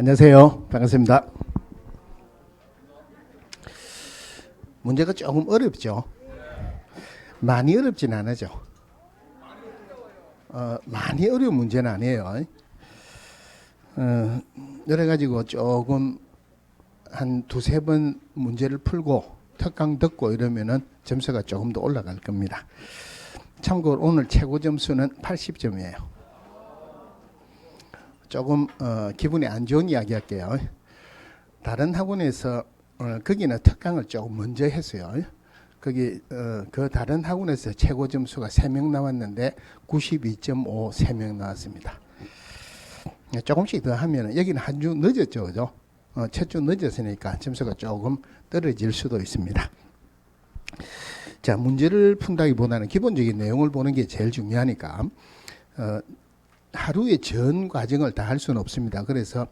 안녕하세요. 반갑습니다. 문제가 조금 어렵죠. 많이 어렵진 않아죠. 많이 어려운 문제는 아니에요. 여러 가지고 조금 한 두세 번 문제를 풀고 특강 듣고 이러면은 점수가 조금 더 올라갈 겁니다. 참고로 오늘 최고 점수는 80점이에요. 조금 기분이 안 좋은 이야기 할게요. 다른 학원에서 거기는 특강을 조금 먼저 했어요. 거기 그 다른 학원에서 최고 점수가 3명 나왔는데 92.5 3명 나왔습니다. 조금씩 더 하면 여기는 한 주 늦었죠, 그죠? 첫 주 늦었으니까 점수가 조금 떨어질 수도 있습니다. 자, 문제를 푼다기보다는 기본적인 내용을 보는 게 제일 중요하니까 하루에 전 과정을 다 할 수는 없습니다. 그래서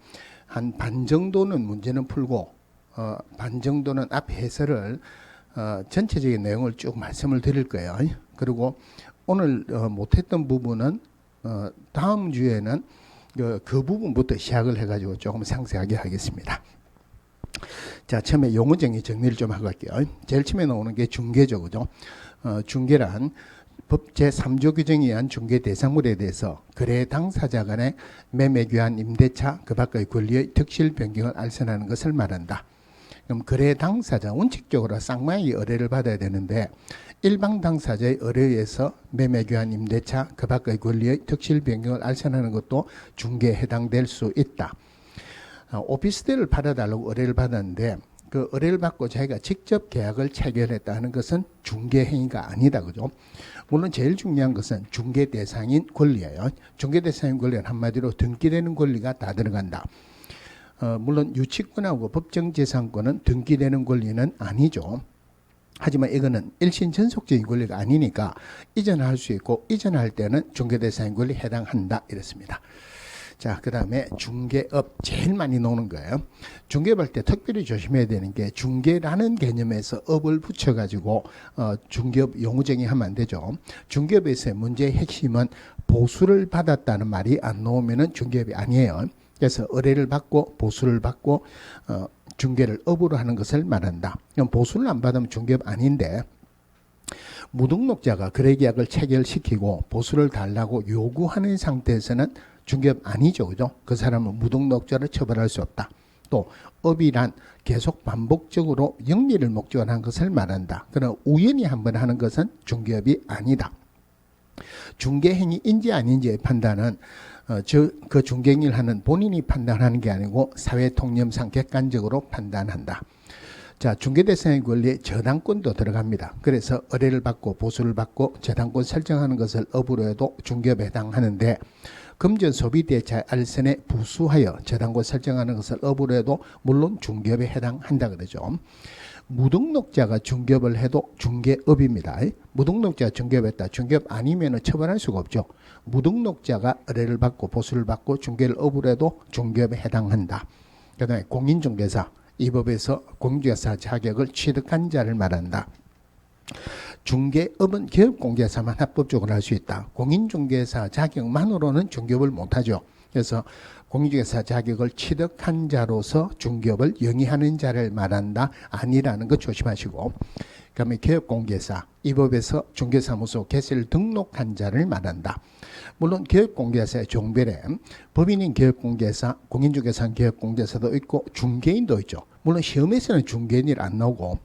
한 반 정도는 문제는 풀고 반 정도는 앞 해설을 전체적인 내용을 쭉 말씀을 드릴 거예요. 그리고 오늘 못했던 부분은 다음 주에는 그 부분부터 시작을 해가지고 조금 상세하게 하겠습니다. 자, 처음에 용어 정리를 좀 하고 갈게요. 제일 처음에 나오는 게 중개죠, 그죠? 중개란 법 제3조 규정에 의한 중개 대상물에 대해서 거래 당사자 간의 매매 교환 임대차 그 밖의 권리의 특실 변경을 알선하는 것을 말한다. 그럼 거래 당사자 원칙적으로 쌍방이 의뢰를 받아야 되는데 일방 당사자의 의뢰에 의해서 매매 교환 임대차 그 밖의 권리의 특실 변경을 알선하는 것도 중개에 해당될 수 있다. 오피스텔을 팔아달라고 의뢰를 받았는데 그 의뢰를 받고 자기가 직접 계약을 체결했다 하는 것은 중개 행위가 아니다, 그죠? 물론 제일 중요한 것은 중개 대상인 권리예요. 중개 대상인 권리는 한마디로 등기되는 권리가 다 들어간다. 물론 유치권하고 법정재산권은 등기되는 권리는 아니죠. 하지만 이거는 일신 전속적인 권리가 아니니까 이전할 수 있고 이전할 때는 중개 대상인 권리에 해당한다 이렇습니다. 자, 그 다음에 중개업 제일 많이 나오는 거예요. 중개업 할 때 특별히 조심해야 되는 게 중개라는 개념에서 업을 붙여가지고 중개업 용어정의 하면 안 되죠. 중개업에서의 문제의 핵심은 보수를 받았다는 말이 안 나오면은 중개업이 아니에요. 그래서 의뢰를 받고 보수를 받고 중개를 업으로 하는 것을 말한다. 그럼 보수를 안 받으면 중개업 아닌데 무등록자가 거래계약을 체결시키고 보수를 달라고 요구하는 상태에서는 중개업 아니죠, 그죠? 그 사람은 무등록자를 처벌할 수 없다. 또 업이란 계속 반복적으로 영리를 목적으로 하는 것을 말한다. 그러나 우연히 한번 하는 것은 중개업이 아니다. 중개행위인지 아닌지의 판단은 그 중개행위를 하는 본인이 판단하는 게 아니고 사회통념상 객관적으로 판단한다. 자, 중개대상의 권리에 저당권도 들어갑니다. 그래서 의뢰를 받고 보수를 받고 저당권 설정하는 것을 업으로 해도 중개업에 해당하는데 금전 소비대차 알선에 부수하여 저당권 설정하는 것을 업으로 해도 물론 중개업에 해당한다 그러죠. 무등록자가 중개업을 해도 중개업입니다. 무등록자가 중개업했다. 중개업 아니면 처벌할 수가 없죠. 무등록자가 의뢰를 받고 보수를 받고 중개를 업으로 해도 중개업에 해당한다. 그 다음에 공인중개사. 이 법에서 공인중개사 자격을 취득한 자를 말한다. 중개업은 기업공개사만 합법적으로 할 수 있다. 공인중개사 자격만으로는 중개업을 못하죠. 그래서 공인중개사 자격을 취득한 자로서 중개업을 영위하는 자를 말한다. 아니라는 거 조심하시고. 그다음에 기업공개사. 이 법에서 중개사무소 개설을 등록한 자를 말한다. 물론 기업공개사의 종별에 법인인 기업공개사, 공인중개사 기업공개사도 있고 중개인도 있죠. 물론 시험에서는 중개인이 안 나오고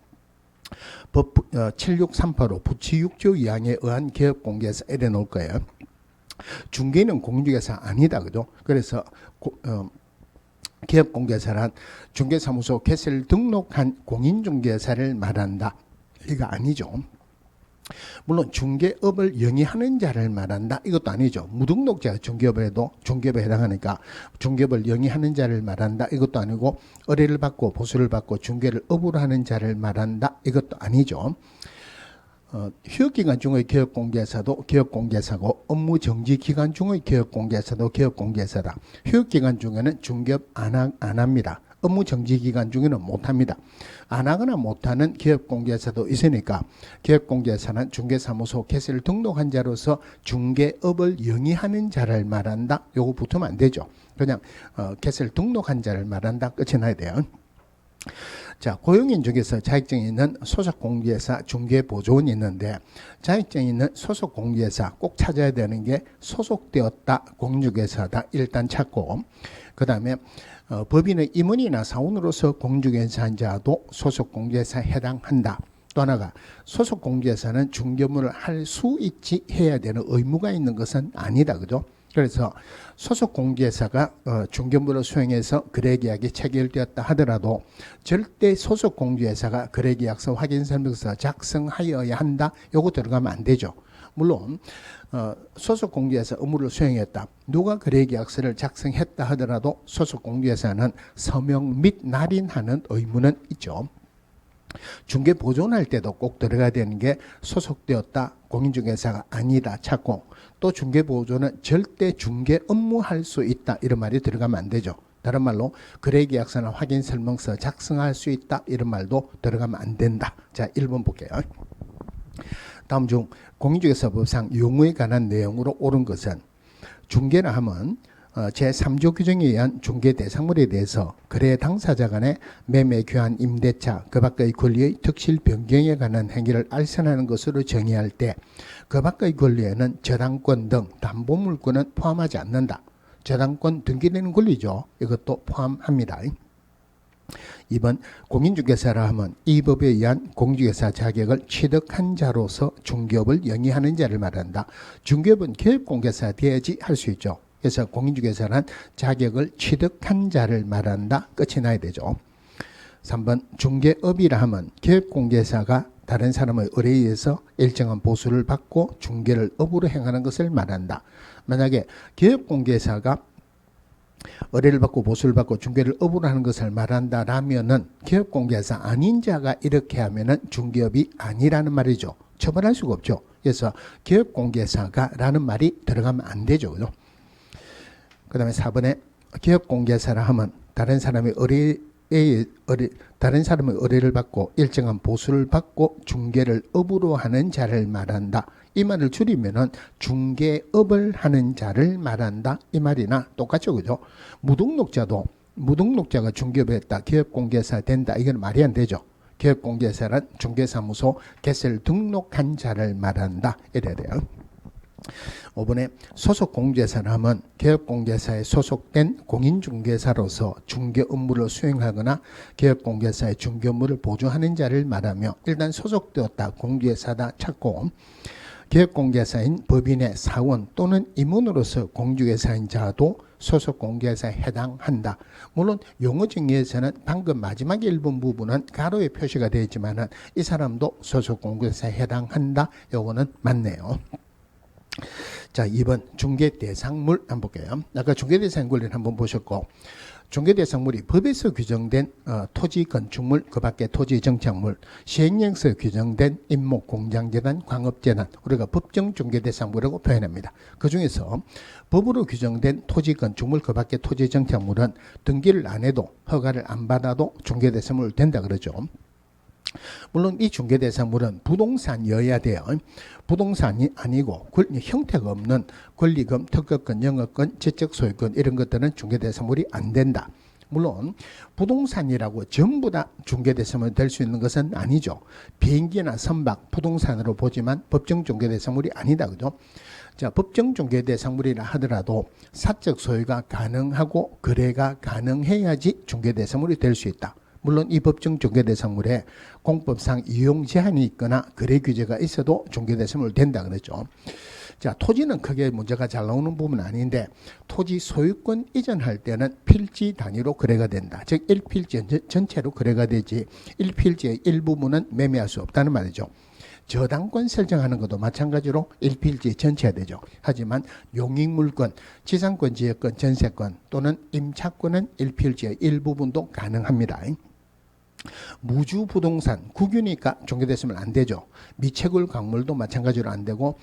법 76385 부치 6조 2항에 의한 기업공개사 이래 놓을 거예요. 중개인은 공인중개사 아니다, 그죠? 그래서 기업공개사란 중개사무소 개설 등록한 공인중개사를 말한다. 이거 아니죠. 물론 중개업을 영위하는 자를 말한다. 이것도 아니죠. 무등록자가 중개업을 해도 중개업에 해당하니까 중개업을 영위하는 자를 말한다. 이것도 아니고 의뢰를 받고 보수를 받고 중개를 업으로 하는 자를 말한다. 이것도 아니죠. 휴업기간 중의 기업공개사도 기업공개사고 업무정지기간 중의 기업공개사도 기업공개사다. 휴업기간 중에는 중개업 안 합니다. 업무 정지 기간 중에는 못합니다. 안 하거나 못하는 기업공개사도 있으니까 기업공개사는 중개사무소 개설 등록한 자로서 중개업을 영위하는 자를 말한다. 요거 붙으면 안 되죠. 그냥 개설 등록한 자를 말한다. 끝이 나야 돼요. 자, 고용인 중에서 자격증이 있는 소속공개사, 중개보조원이 있는데 자격증이 있는 소속공개사 꼭 찾아야 되는 게 소속되었다, 공인중개사다 일단 찾고, 그 다음에 법인의 임원이나 사원으로서 공인중개사인 자도 소속공개사에 해당한다. 또 하나가 소속공개사는 중개업무를 할 수 있지 해야 되는 의무가 있는 것은 아니다. 그죠? 그래서 소속공개사가 중개업무를 수행해서 거래계약이 체결되었다 하더라도 절대 소속공개사가 거래계약서 확인설명서 작성하여야 한다. 요거 들어가면 안 되죠. 물론 소속공개사 업무를 수행했다. 누가 거래계약서를 작성했다 하더라도 소속공개사는 서명 및 날인하는 의무는 있죠. 중개 보존할 때도 꼭 들어가야 되는 게 소속되었다, 공인중개사가 아니다 찾고, 또 중개 보존은 절대 중개 업무할 수 있다 이런 말이 들어가면 안 되죠. 다른 말로 거래계약서나 확인설명서 작성할 수 있다 이런 말도 들어가면 안 된다. 자, 1번 볼게요. 다음 중 공인중개사법상 용어에 관한 내용으로 옳은 것은, 중개라 하면 제3조 규정에 의한 중개 대상물에 대해서 거래 당사자 간의 매매, 교환, 임대차, 그 밖의 권리의 특실 변경에 관한 행위를 알선하는 것으로 정의할 때 그 밖의 권리에는 저당권 등 담보물권은 포함하지 않는다. 저당권 등기되는 권리죠. 이것도 포함합니다. 2번 공인중개사라 하면 이 법에 의한 공인중개사 자격을 취득한 자로서 중개업을 영위하는 자를 말한다. 중개업은 기업공개사 돼야지 할 수 있죠. 그래서 공인중개사란 자격을 취득한 자를 말한다. 끝이 나야 되죠. 3번 중개업이라 하면 기업공개사가 다른 사람의 의뢰에 의해서 일정한 보수를 받고 중개를 업으로 행하는 것을 말한다. 만약에 기업공개사가 의뢰를 받고 보수를 받고 중개를 업으로 하는 것을 말한다라면은 기업공개사 아닌 자가 이렇게 하면은 중개업이 아니라는 말이죠. 처벌할 수가 없죠. 그래서 기업공개사가라는 말이 들어가면 안 되죠. 그죠? 그 다음에 4번에 기업공개사라 하면 다른 사람의 의뢰를 받고 일정한 보수를 받고 중개를 업으로 하는 자를 말한다. 이 말을 줄이면은 중개업을 하는 자를 말한다. 이 말이나 똑같죠. 그죠? 무등록자가 중개업을 했다. 기업공개사 된다. 이건 말이 안 되죠. 기업공개사란 중개사무소 개설 등록한 자를 말한다. 이래야 돼요. 5번에 소속공개사라 하면 기업공개사에 소속된 공인중개사로서 중개 업무를 수행하거나 기업공개사의 중개 업무를 보조하는 자를 말하며, 일단 소속되었다, 공개사다 찾고, 기업공개사인 법인의 사원 또는 임원으로서 공인중개사인 자도 소속공개사에 해당한다. 물론 용어 정의에서는 방금 마지막 1번 부분은 가로에 표시가 되어 있지만 이 사람도 소속공개사에 해당한다. 요거는 맞네요. 자, 2번 중개대상물 한번 볼게요. 아까 중개대상 권리를 한번 보셨고, 중개대상물이 법에서 규정된 토지 건축물, 그 밖에 토지 정착물, 시행령에서 규정된 임목, 공장재단, 광업재단, 우리가 법정 중개대상물이라고 표현합니다. 그 중에서 법으로 규정된 토지 건축물, 그 밖에 토지 정착물은 등기를 안 해도, 허가를 안 받아도 중개대상물 된다 그러죠. 물론 이 중개대상물은 부동산이어야 돼요. 부동산이 아니고 형태가 없는 권리금, 특허권, 영업권, 지적소유권 이런 것들은 중개대상물이 안 된다. 물론 부동산이라고 전부 다 중개대상물이 될 수 있는 것은 아니죠. 비행기나 선박, 부동산으로 보지만 법정 중개대상물이 아니다. 그죠? 자, 법정 중개대상물이라 하더라도 사적 소유가 가능하고 거래가 가능해야지 중개대상물이 될 수 있다. 물론 이 법정 중개대상물에 공법상 이용 제한이 있거나 거래 규제가 있어도 중개대상물 된다 그랬죠. 자, 토지는 크게 문제가 잘 나오는 부분은 아닌데 토지 소유권 이전할 때는 필지 단위로 거래가 된다. 즉 1필지 전체로 거래가 되지 1필지의 일부분은 매매할 수 없다는 말이죠. 저당권 설정하는 것도 마찬가지로 1필지 전체가 되죠. 하지만 용익물권, 지상권, 지역권, 전세권 또는 임차권은 1필지의 일부분도 가능합니다. 무주부동산, 국유니까 중개됐으면 안 되죠. 미채굴 광물도 마찬가지로 안 되고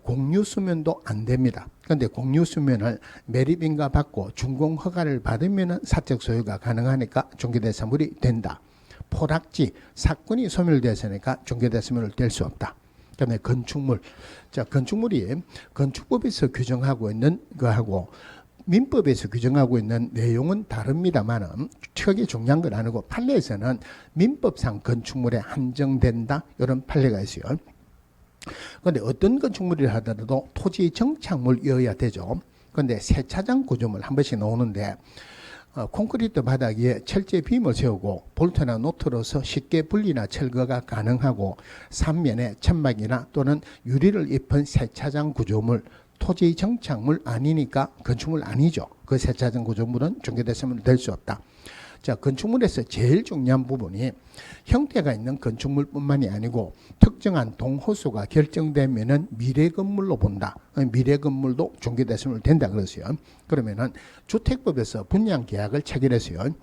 공유수면도 안 됩니다. 그런데 공유수면을 매립인가 받고 준공 허가를 받으면 사적 소유가 가능하니까 종교대사물이 된다. 포락지, 사건이 소멸되었으니까 종교대사물을 될 수 없다. 그다음에 건축물. 자, 건축물이 건축법에서 규정하고 있는 거하고 민법에서 규정하고 있는 내용은 다릅니다만은 크게 중요한 건 아니고 판례에서는 민법상 건축물에 한정된다 이런 판례가 있어요. 그런데 어떤 건축물이라 하더라도 토지 정착물이어야 되죠. 그런데 세차장 구조물 한 번씩 나오는데 콘크리트 바닥 위에 철제 빔을 세우고 볼트나 노트로서 쉽게 분리나 철거가 가능하고 3면에 천막이나 또는 유리를 입힌 세차장 구조물, 토지 정착물 아니니까 건축물 아니죠. 그 세차장 구조물은 종교대사물 될 수 없다. 자, 건축물에서 제일 중요한 부분이 형태가 있는 건축물뿐만이 아니고 특정한 동호수가 결정되면은 미래 건물로 본다. 미래 건물도 종교대사물 된다 그랬어요. 그러면은 주택법에서 분양 계약을 체결했어요.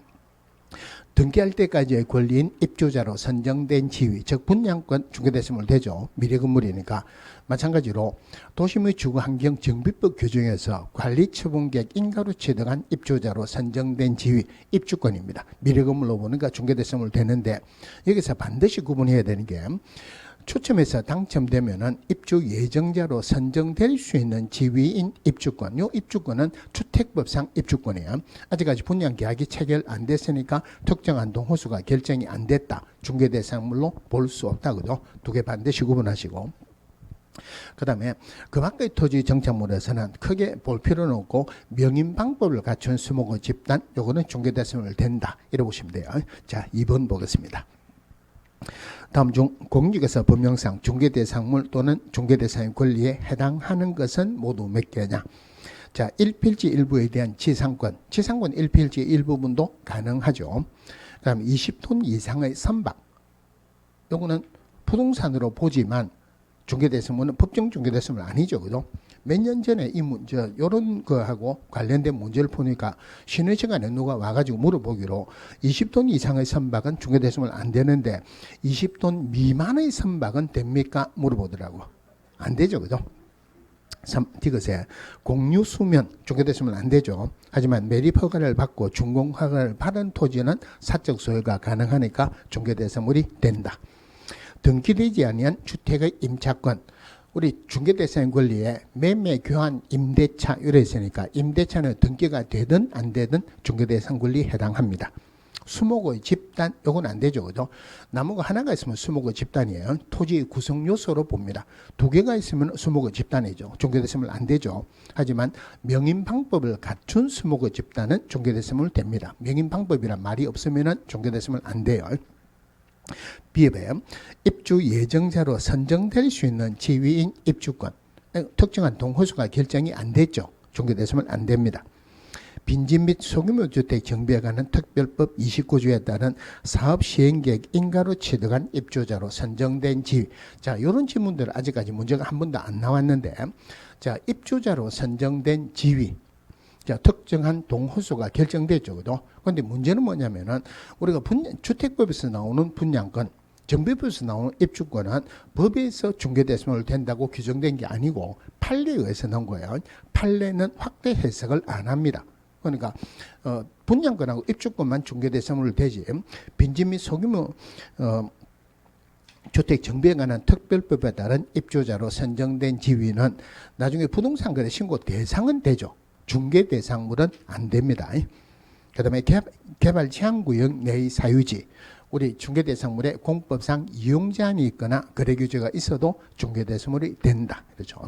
등기할 때까지의 권리인 입주자로 선정된 지위, 즉 분양권 종교대사물 되죠. 미래 건물이니까. 마찬가지로 도시의 주거환경정비법 규정에서 관리처분계획 인가로 취득한 입주자로 선정된 지위, 입주권입니다. 미래 건물로 보니까 종교대사물 되는데 여기서 반드시 구분해야 되는 게 추첨해서 당첨되면은 입주 예정자로 선정될 수 있는 지위인 입주권. 요 입주권은 주택법상 입주권이에요. 아직까지 분양 계약이 체결 안 됐으니까 특정한 동호수가 결정이 안 됐다. 중개 대상물로 볼 수 없다. 그죠? 두 개 반드시 구분하시고. 그다음에 그 밖의 토지 정착물에서는 크게 볼 필요는 없고 명인 방법을 갖춘 수목의 집단 요거는 중개 대상물 된다. 이래 보시면 돼요. 자, 2번 보겠습니다. 다음 중 공직에서 법령상 중개대상물 또는 중개대상의 권리에 해당하는 것은 모두 몇 개냐. 자, 1필지 일부에 대한 지상권 1필지 일부분도 가능하죠. 그 다음 20톤 이상의 선박, 요거는 부동산으로 보지만 중개대상물은 법정 중개대상물 아니죠. 그죠? 몇 년 전에 이 문제, 요런 거하고 관련된 문제를 보니까 쉬는 시간에 누가 와가지고 물어보기로 20톤 이상의 선박은 중개대상물 안 되는데 20톤 미만의 선박은 됩니까? 물어보더라고. 안 되죠. 그죠? 디귿에 공유수면 중개대상물 안 되죠. 하지만 매립 허가를 받고 준공 허가를 받은 토지는 사적 소유가 가능하니까 중개대상물이 된다. 등기되지 아니한 주택의 임차권, 우리 중개대상 권리에 매매, 교환, 임대차 이래 있으니까 임대차는 등기가 되든 안 되든 중개대상 권리에 해당합니다. 수목의 집단, 요건 안 되죠. 그죠? 나무가 하나가 있으면 수목의 집단이에요. 토지 구성 요소로 봅니다. 두 개가 있으면 수목의 집단이죠. 중개대상물 안 되죠. 하지만 명인 방법을 갖춘 수목의 집단은 중개대상물 됩니다. 명인 방법이란 말이 없으면 중개대상물 안 돼요. 비읍에 입주 예정자로 선정될 수 있는 지위인 입주권, 특정한 동호수가 결정이 안 됐죠. 중개대상물 안 됩니다. 빈집 및 소규모 주택 정비에 관한 특별법 29조에 따른 사업 시행계획 인가로 취득한 입주자로 선정된 지위. 자, 이런 질문들 아직까지 문제가 한 번도 안 나왔는데, 자, 입주자로 선정된 지위. 자, 특정한 동호수가 결정됐죠. 그죠? 그런데 문제는 뭐냐면은 우리가 주택법에서 나오는 분양권, 정비법에서 나오는 입주권은 법에서 중개대상물 된다고 규정된 게 아니고 판례에 의해서 나온 거예요. 판례는 확대 해석을 안 합니다. 그러니까 분양권하고 입주권만 중개대상물 되지 빈집 및 소규모 주택 정비에 관한 특별법에 따른 입주자로 선정된 지위는 나중에 부동산 거래 신고 대상은 되죠. 중개 대상물은 안 됩니다. 그 다음에 개발 제한구역 내의 사유지, 우리 중개 대상물에 공법상 이용 제한이 있거나 거래 규제가 있어도 중개 대상물이 된다. 그렇죠.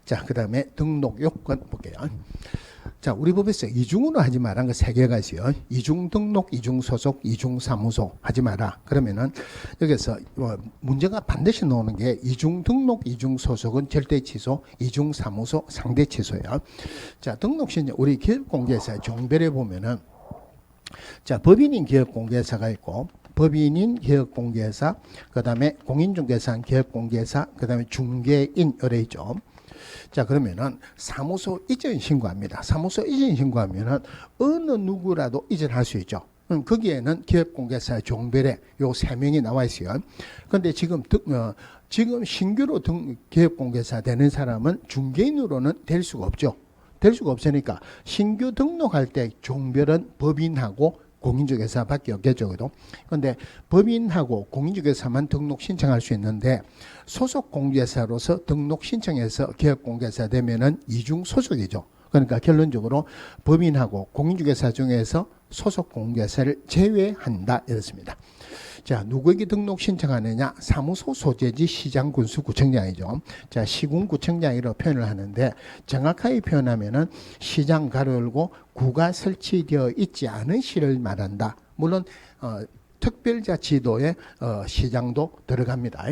자, 그 다음에 등록 요건 볼게요. 자, 우리 법에서 이중으로 하지 말라는 거 세 개가 있어요. 이중 등록, 이중 소속, 이중 사무소 하지 마라. 그러면은 여기서 문제가 반드시 나오는 게 이중 등록, 이중 소속은 절대 취소, 이중 사무소 상대 취소예요. 자, 등록시 우리 기업공개사 종별에 보면은 자, 법인인 기업공개사가 있고 법인인 기업공개사, 그 다음에 공인중개사 기업공개사, 그 다음에 중개인 이래 있죠. 자, 그러면은 사무소 이전 신고합니다. 사무소 이전 신고하면은 어느 누구라도 이전할 수 있죠. 거기에는 기업공개사 종별에 요 3명이 나와 있어요. 그런데 지금 신규로 기업공개사 되는 사람은 중개인으로는 될 수가 없죠. 될 수가 없으니까 신규 등록할 때 종별은 법인하고 공인중개사밖에 없겠죠. 그런데 법인하고 공인중개사만 등록 신청할 수 있는데 소속 공개사로서 등록 신청해서 기업공개사 되면은 이중 소속이죠. 그러니까 결론적으로 법인하고 공인중개사 중에서 소속 공개사를 제외한다 이렇습니다. 자, 누구에게 등록 신청하느냐? 사무소 소재지 시장군수구청장이죠. 자, 시군구청장이라고 표현을 하는데 정확하게 표현하면은 시장 가로 열고 구가 설치되어 있지 않은 시를 말한다. 물론 특별자치도에 시장도 들어갑니다.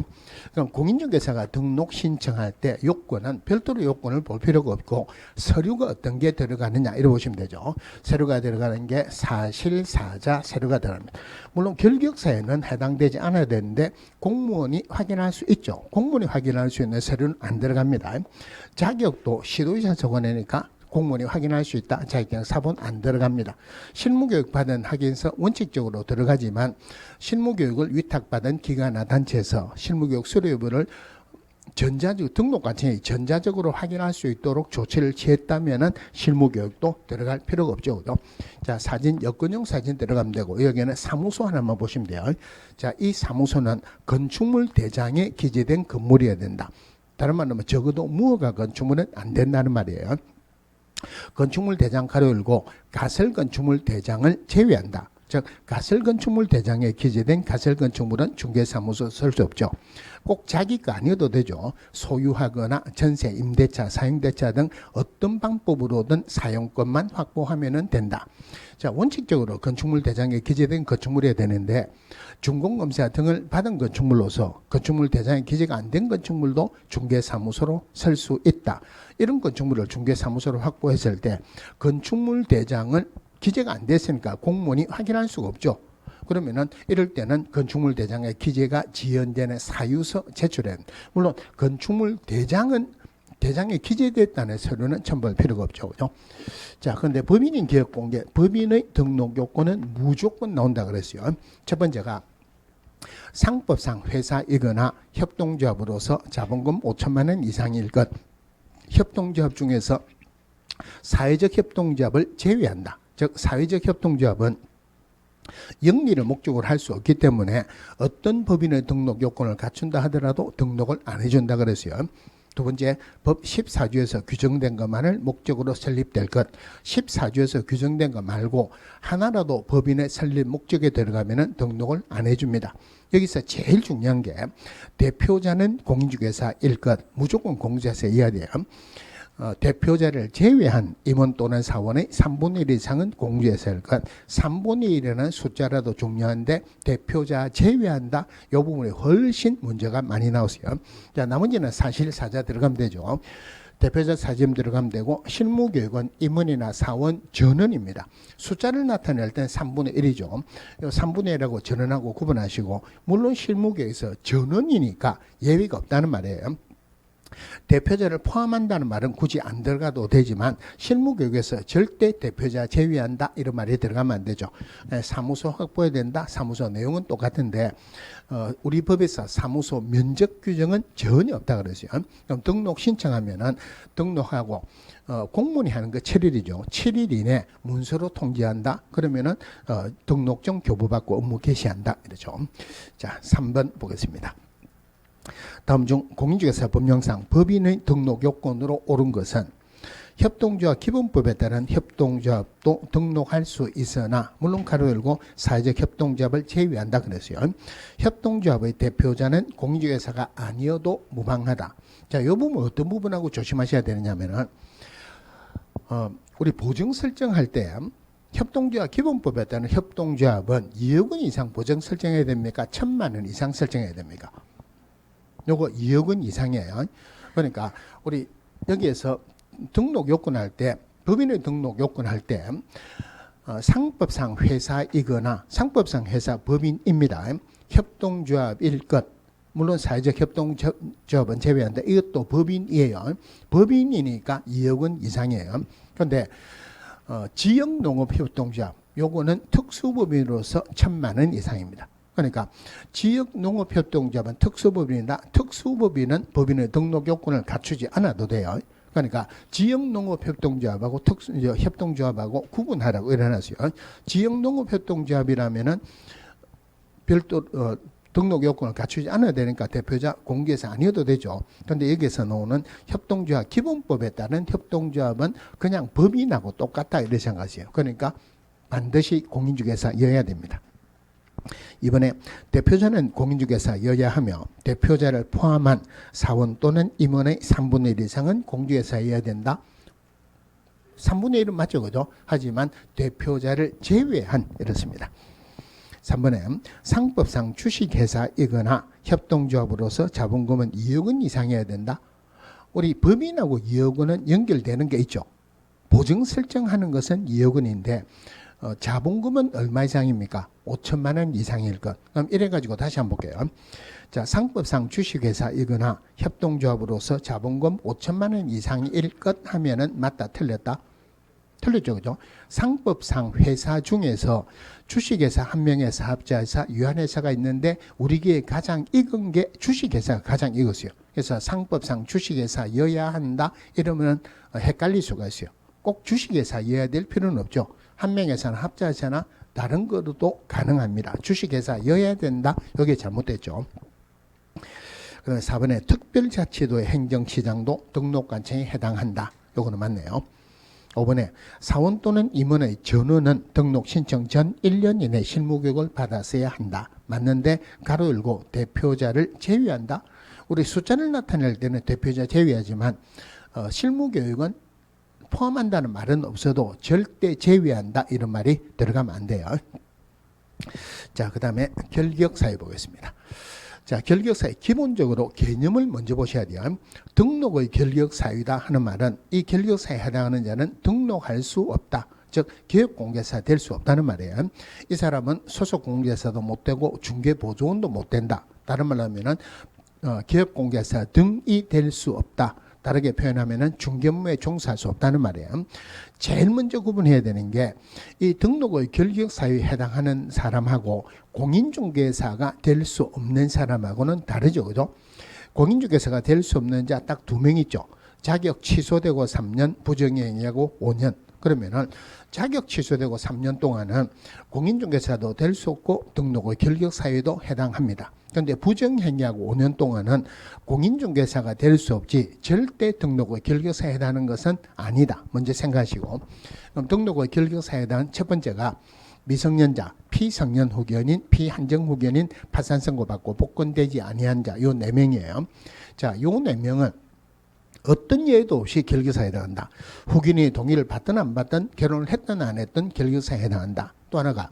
그럼 공인중개사가 등록 신청할 때 요건은 별도로 요건을 볼 필요가 없고 서류가 어떤 게 들어가느냐 이렇게 보시면 되죠. 서류가 들어가는 게 사실, 사자, 서류가 들어갑니다. 물론 결격사에는 해당되지 않아야 되는데 공무원이 확인할 수 있죠. 공무원이 확인할 수 있는 서류는 안 들어갑니다. 자격도 시도의사 적어내니까 공무원이 확인할 수 있다. 자격증 사본 안 들어갑니다. 실무교육 받은 학인서 원칙적으로 들어가지만 실무교육을 위탁받은 기관이나 단체에서 실무교육 수료 여부를 등록과정이 전자적으로 확인할 수 있도록 조치를 취했다면은 실무교육도 들어갈 필요가 없죠. 자, 사진, 여권용 사진 들어가면 되고, 여기는 사무소 하나만 보시면 돼요. 자, 이 사무소는 건축물 대장에 기재된 건물이어야 된다. 다른 말로 하면 적어도 무허가 건축물은 안 된다는 말이에요. 건축물 대장 가로 열고 가설 건축물 대장을 제외한다. 즉 가설 건축물 대장에 기재된 가설 건축물은 중개사무소 쓸 수 없죠. 꼭 자기 거 아니어도 되죠. 소유하거나 전세, 임대차, 사용대차 등 어떤 방법으로든 사용권만 확보하면 된다. 자, 원칙적으로 건축물 대장에 기재된 건축물이어야 되는데 준공검사 등을 받은 건축물로서 건축물 대장에 기재가 안 된 건축물도 중개사무소로 쓸 수 있다. 이런 건축물을 중개사무소로 확보했을 때 건축물 대장을 기재가 안 됐으니까 공무원이 확인할 수가 없죠. 그러면은 이럴 때는 건축물 대장에 기재가 지연되는 사유서 제출해. 물론 건축물 대장에 기재됐다는 서류는 첨부할 필요가 없죠. 그죠? 자, 그런데 법인인 기업공개, 법인의 등록 요건은 무조건 나온다 그랬어요. 첫 번째가 상법상 회사이거나 협동조합으로서 자본금 5천만 원 이상일 것. 협동조합 중에서 사회적 협동조합을 제외한다. 즉 사회적 협동조합은 영리를 목적으로 할 수 없기 때문에 어떤 법인의 등록 요건을 갖춘다 하더라도 등록을 안 해준다 그랬어요. 두 번째, 법 14조에서 규정된 것만을 목적으로 설립될 것. 14조에서 규정된 것 말고 하나라도 법인의 설립 목적에 들어가면 등록을 안 해줍니다. 여기서 제일 중요한 게 대표자는 공인중개사일 것. 무조건 공인중개사 이해야 돼요. 대표자를 제외한 임원 또는 사원의 3분의 1 이상은 공인중개사일 것. 3분의 1이라는 숫자라도 중요한데 대표자 제외한다. 이 부분에 훨씬 문제가 많이 나왔어요. 자, 나머지는 사실 사자 들어가면 되죠. 대표자 사진 들어가면 되고 실무교육은 임원이나 사원 전원입니다. 숫자를 나타낼 때는 3분의 1이죠. 3분의 1하고 전원하고 구분하시고 물론 실무교육에서 전원이니까 예외가 없다는 말이에요. 대표자를 포함한다는 말은 굳이 안 들어가도 되지만 실무교육에서 절대 대표자 제외한다 이런 말이 들어가면 안 되죠. 사무소 확보해야 된다. 사무소 내용은 똑같은데 우리 법에서 사무소 면적 규정은 전혀 없다 그러죠. 그럼 등록 신청하면은 등록하고 공무원이 하는 거 7일이죠. 7일 이내 문서로 통지한다. 그러면은 등록증 교부받고 업무 개시한다 이러죠. 자, 3번 보겠습니다. 다음 중 공인중개사 법령상 법인의 등록 요건으로 옳은 것은 협동조합 기본법에 따른 협동조합도 등록할 수 있으나 물론 가로 열고 사회적 협동조합을 제외한다 그랬어요. 협동조합의 대표자는 공인중개사가 아니어도 무방하다. 자, 이 부분 어떤 부분하고 조심하셔야 되느냐면은 우리 보증 설정할 때 협동조합 기본법에 따른 협동조합은 2억 원 이상 보증 설정해야 됩니까? 1,000만 원 이상 설정해야 됩니까? 요거 2억 원 이상이에요. 그러니까 우리 여기에서 등록 요건 할 때 법인의 등록 요건 할 때 상법상 회사이거나 상법상 회사 법인입니다. 협동조합일 것. 물론 사회적 협동조합은 제외한다. 이것도 법인이에요. 법인이니까 2억 원 이상이에요. 그런데 지역농업협동조합 요거는 특수법인으로서 1,000만 원 이상입니다. 그러니까 지역농업협동조합은 특수법인이다. 특수법인은 법인의 등록 요건을 갖추지 않아도 돼요. 그러니까 지역농업협동조합하고 협동조합하고 구분하라고 일어났어요. 지역농업협동조합이라면은 별도 등록 요건을 갖추지 않아야 되니까 대표자 공개해서 아니어도 되죠. 그런데 여기서 나오는 협동조합 기본법에 따른 협동조합은 그냥 법인하고 똑같다 이렇게 생각하세요. 그러니까 반드시 공인중개사여야 됩니다. 이번에 대표자는 공인중개사여야 하며 대표자를 포함한 사원 또는 임원의 3분의 1 이상은 공인중개사여야 된다. 3분의 1은 맞죠, 그죠? 하지만 대표자를 제외한 이렇습니다. 3번에 상법상 주식회사이거나 협동조합으로서 자본금은 2억 원 이상이어야 된다. 우리 법인하고 2억 원은 연결되는 게 있죠. 보증 설정하는 것은 2억 원인데 자본금은 얼마 이상입니까? 5천만 원 이상일 것. 그럼 이래가지고 다시 한번 볼게요. 자, 상법상 주식회사이거나 협동조합으로서 자본금 5천만 원 이상일 것 하면은 맞다, 틀렸다? 틀렸죠, 그죠? 상법상 회사 중에서 주식회사 한 명의 사업자회사, 유한회사가 있는데 우리 기에 가장 익은 게 주식회사가 가장 익었어요. 그래서 상법상 주식회사여야 한다 이러면 헷갈릴 수가 있어요. 꼭 주식회사여야 될 필요는 없죠. 한 명회사나 합자회사나 다른 거로도 가능합니다. 주식회사여야 된다. 여기 잘못됐죠. 그다음에 4번에 특별자치도의 행정시장도 등록관청에 해당한다. 요거는 맞네요. 5번에 사원 또는 임원의 전원은 등록 신청 전 1년 이내 실무교육을 받았어야 한다. 맞는데 가로 열고 대표자를 제외한다. 우리 숫자를 나타낼 때는 대표자 제외하지만 실무교육은 포함한다는 말은 없어도 절대 제외한다 이런 말이 들어가면 안 돼요. 자, 그 다음에 결격사유 보겠습니다. 자, 결격사유 기본적으로 개념을 먼저 보셔야 돼요. 등록의 결격사유다 하는 말은 이 결격사유에 해당하는 자는 등록할 수 없다. 즉 기업공개사 될 수 없다는 말이에요. 이 사람은 소속공개사도 못 되고 중개보조원도 못 된다. 다른 말로 하면은 기업공개사 등이 될 수 없다. 다르게 표현하면은 중개업무에 종사할 수 없다는 말이에요. 제일 먼저 구분해야 되는 게 이 등록의 결격 사유에 해당하는 사람하고 공인중개사가 될 수 없는 사람하고는 다르죠, 그죠? 공인중개사가 될 수 없는 자 딱 2명 있죠. 자격 취소되고 3년, 부정행위하고 5년. 그러면은 자격 취소되고 3년 동안은 공인중개사도 될 수 없고 등록의 결격 사유에도 해당합니다. 그런데 부정행위하고 5년 동안은 공인중개사가 될 수 없지 절대 등록의 결격사유에 해당하는 것은 아니다. 먼저 생각하시고 그럼 등록의 결격사유에 해당하는 첫 번째가 미성년자, 피성년 후견인, 피한정 후견인, 파산 선고받고 복권되지 아니한 자 요 4명이에요. 자, 요 4명은 어떤 예외도 없이 결격사유에 해당한다. 후견인이 동의를 받든 안 받든 결혼을 했든 안 했든 결격사유에 해당한다. 또 하나가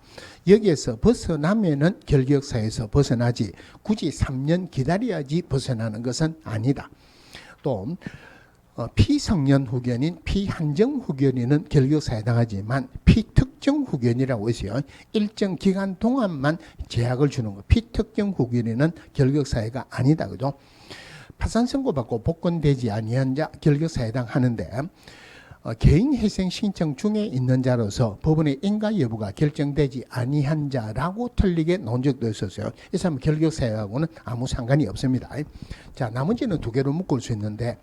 여기에서 벗어나면은 결격사유에서 벗어나지 굳이 3년 기다려야지 벗어나는 것은 아니다. 또 피성년 후견인, 피한정 후견인은 결격사유에 해당하지만 피특정 후견이라고 있어요. 일정 기간 동안만 제약을 주는 거. 피특정 후견인은 결격사유가 아니다, 그죠? 파산 선고받고 복권되지 아니한 자 결격사유에 해당하는데 개인회생 신청 중에 있는 자로서 법원의 인가 여부가 결정되지 아니한 자라고 틀리게 나온 적도 있었어요. 이 사람은 결격사유하고는 아무 상관이 없습니다. 자, 나머지는 2개로 묶을 수 있는데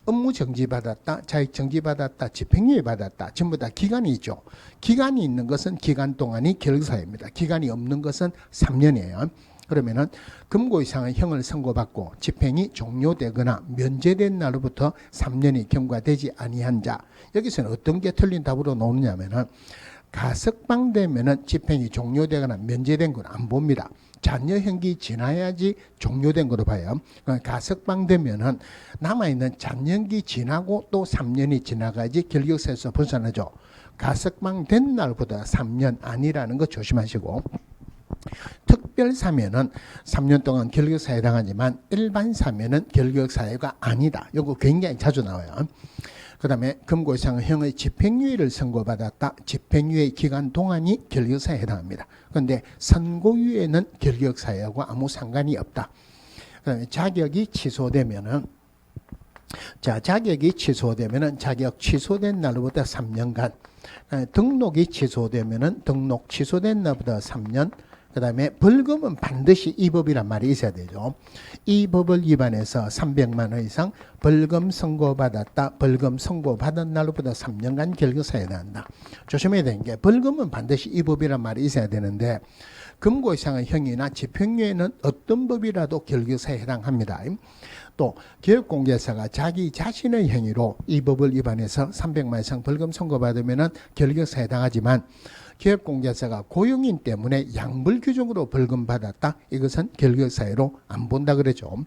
업무 정지받았다, 자익 정지받았다, 집행유예 받았다 전부 다 기간이 있죠. 기간이 있는 것은 기간 동안이 결격사유입니다. 기간이 없는 것은 3년이에요. 그러면은 금고 이상의 형을 선고받고 집행이 종료되거나 면제된 날로부터 3년이 경과되지 아니한 자. 여기서는 어떤 게 틀린 답으로 나오느냐면은 가석방되면은 집행이 종료되거나 면제된 건 안 봅니다. 잔여형기 지나야지 종료된 거로 봐요. 가석방되면은 남아있는 잔여형기 지나고 또 3년이 지나가야지 결격사유에서 벗어나죠. 가석방된 날보다 3년 아니라는 거 조심하시고. 특별사면은 3년 동안 결격사유에 해당하지만 일반사면은 결격사유가 아니다. 이거 굉장히 자주 나와요. 그 다음에 금고 이상의 형의 집행유예를 선고받았다. 집행유예 기간 동안이 결격사유에 해당합니다. 그런데 선고유예는 결격사유하고 아무 상관이 없다. 그 다음에 자격이 취소되면은 자, 자격이 취소되면은 자격 취소된 날로부터 3년간, 등록이 취소되면은 등록 취소된 날부터 3년, 그 다음에 벌금은 반드시 이 법이란 말이 있어야 되죠. 이 법을 위반해서 300만 원 이상 벌금 선고받았다. 벌금 선고받은 날로부터 3년간 결격사유에 해당한다. 조심해야 되는 게 벌금은 반드시 이 법이란 말이 있어야 되는데 금고 이상의 형이나 집행유예는 어떤 법이라도 결격사유에 해당합니다. 또 교육공개사가 자기 자신의 행위로 이 법을 위반해서 300만 이상 벌금 선고받으면 결격사유에 해당하지만 기업공개사가 고용인 때문에 양불규정으로 벌금 받았다. 이것은 결격사유로 안 본다 그러죠.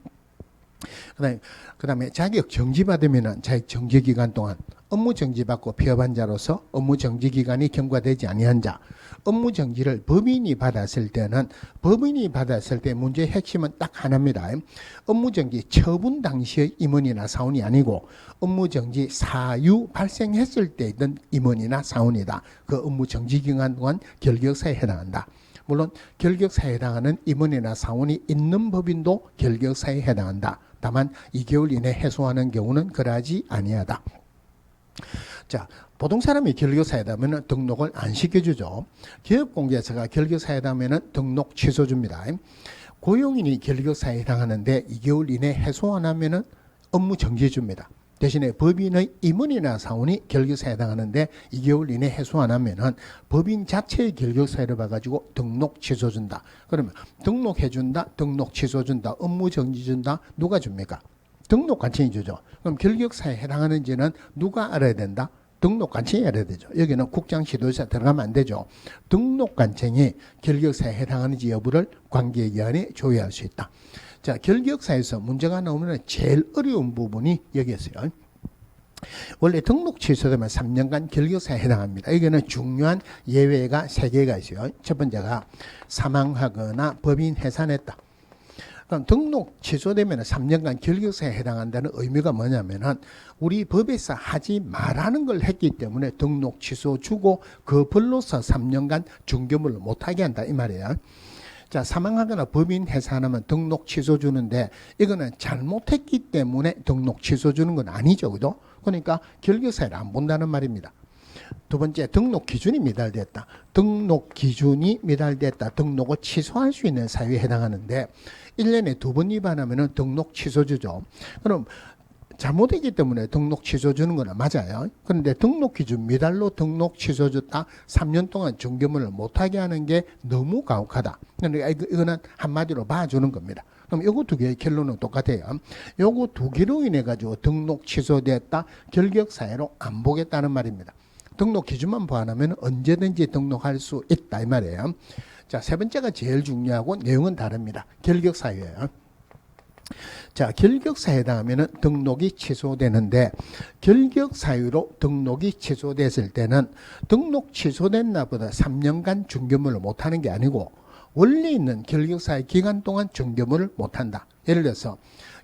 그다음에 자격 정지 받으면은 자격 정지 기간 동안 업무 정지 받고 폐업한 자로서 업무 정지 기간이 경과되지 아니한 자, 업무 정지를 법인이 받았을 때는 법인이 받았을 때 문제의 핵심은 딱 하나입니다. 업무 정지 처분 당시의 임원이나 사원이 아니고 업무 정지 사유 발생했을 때 있던 임원이나 사원이다. 그 업무 정지 기간 동안 결격사에 해당한다. 물론 결격사에 해당하는 임원이나 사원이 있는 법인도 결격사에 해당한다. 다만 2개월 이내 해소하는 경우는 그러하지 아니하다. 자, 보통 사람이 결격사유다면 등록을 안 시켜주죠. 기업공개사가 결격사유다면 등록 취소줍니다. 고용인이 결격사유에 해당하는데 2개월 이내 해소 안 하면 업무 정지해줍니다. 대신에 법인의 임원이나 사원이 결격사유에 해당하는데 2개월 이내 해소 안 하면은 법인 자체의 결격사유를 봐가지고 등록 취소준다. 그러면 등록해준다, 등록 취소준다, 업무 정지준다. 누가 줍니까? 등록관청이 주죠. 그럼 결격사유에 해당하는지는 누가 알아야 된다? 등록관청이 알아야 되죠. 여기는 국장 지도자 들어가면 안 되죠. 등록관청이 결격사유에 해당하는지 여부를 관계기관이 조회할 수 있다. 자, 결격사유에서 문제가 나오면 제일 어려운 부분이 여기 있어요. 원래 등록 취소되면 3년간 결격사유에 해당합니다. 여기는 중요한 예외가 3개가 있어요. 첫 번째가 사망하거나 법인 해산했다. 그럼 등록 취소되면 3년간 결격사유에 해당한다는 의미가 뭐냐면은 우리 법에서 하지 말라는 걸 했기 때문에 등록 취소 주고 그 벌로서 3년간 중개물을 못하게 한다 이 말이에요. 자, 사망하거나 법인 해산하면 등록 취소 주는데 이거는 잘못했기 때문에 등록 취소 주는 건 아니죠. 그죠? 그러니까 결격사유를 안 본다는 말입니다. 두 번째, 등록 기준이 미달됐다. 등록 기준이 미달됐다. 등록을 취소할 수 있는 사유에 해당하는데 1년에 2번 위반하면 등록 취소 주죠. 그럼 잘못했기 때문에 등록 취소 주는 건 맞아요. 그런데 등록 기준 미달로 등록 취소 줬다. 3년 동안 중개물을 못하게 하는 게 너무 가혹하다. 그러니까 이거는 한마디로 봐주는 겁니다. 그럼 요거 2개의 결론은 똑같아요. 요거 2개로 인해 가지고 등록 취소됐다. 결격사유로 안 보겠다는 말입니다. 등록 기준만 보완하면 언제든지 등록할 수 있다 이 말이에요. 자, 세 번째가 제일 중요하고 내용은 다릅니다. 결격사유예요. 자, 결격사유에 해당하면 등록이 취소되는데 결격사유로 등록이 취소됐을 때는 등록 취소된 날보다 3년간 중개물을 못하는 게 아니고 원래 있는 결격사유 기간 동안 중개물을 못한다. 예를 들어서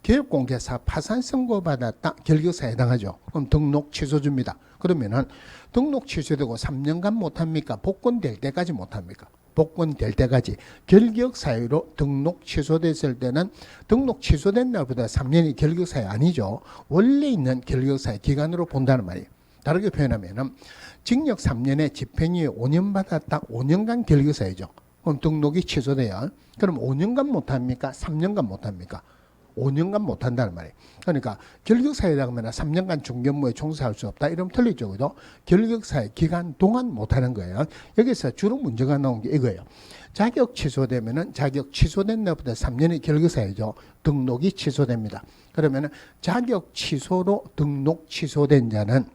교육공개사 파산 선고받았다. 결격사유에 해당하죠. 그럼 등록 취소줍니다. 그러면은 등록 취소되고 3년간 못합니까? 복권될 때까지 못합니까? 복권될 때까지 결격사유로 등록 취소됐을 때는 등록 취소된 날보다 3년이 결격사유 아니죠. 원래 있는 결격사유 기간으로 본다는 말이에요. 다르게 표현하면 징역 3년에 집행유예 5년 받았다. 5년간 결격사유죠. 그럼 등록이 취소돼요. 그럼 5년간 못합니까? 3년간 못합니까? 5년간 못한다는 말이에요. 그러니까 결격사유라고 하면 3년간 중개무에 종사할 수 없다. 이러면 틀리죠. 그죠? 결격사유 기간 동안 못하는 거예요. 여기서 주로 문제가 나온 게 이거예요. 자격 취소되면은 자격 취소된 날보다 3년이 결격사유죠. 등록이 취소됩니다. 그러면은 자격 취소로 등록 취소된 자는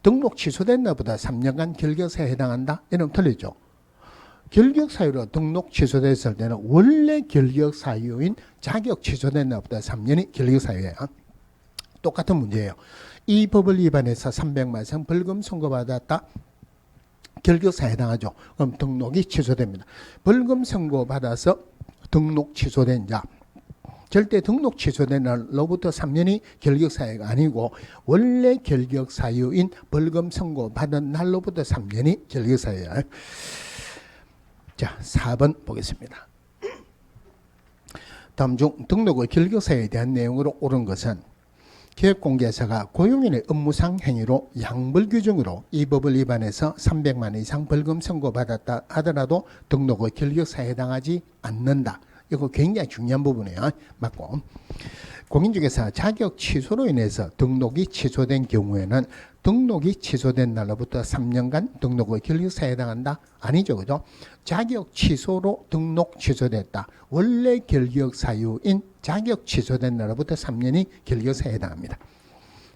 등록 취소된 날보다 3년간 결격사유에 해당한다. 이러면 틀리죠. 결격사유로 등록 취소됐을 때는 원래 결격사유인 자격 취소된 날보다 3년이 결격사유예요. 똑같은 문제예요. 이 법을 위반해서 300만 이상 벌금 선고받았다. 결격사유에 해당하죠. 그럼 등록이 취소됩니다. 벌금 선고받아서 등록 취소된 자. 절대 등록 취소된 날로부터 3년이 결격사유가 아니고 원래 결격사유인 벌금 선고받은 날로부터 3년이 결격사유예요. 자, 4번 보겠습니다. 다음 중 등록의 결격사유에 대한 내용으로 옳은 것은 기획공개사가 고용인의 업무상 행위로 양벌 규정으로 이 법을 위반해서 300만 원 이상 벌금 선고받았다 하더라도 등록의 결격사에 해당하지 않는다. 이거 굉장히 중요한 부분이에요. 맞고. 공인중개사 자격 취소로 인해서 등록이 취소된 경우에는 등록이 취소된 날로부터 3년간 등록의 결격사에 해당한다? 아니죠. 그죠? 자격 취소로 등록 취소됐다. 원래 결격 사유인 자격 취소된 날로부터 3년이 결격사에 해당합니다.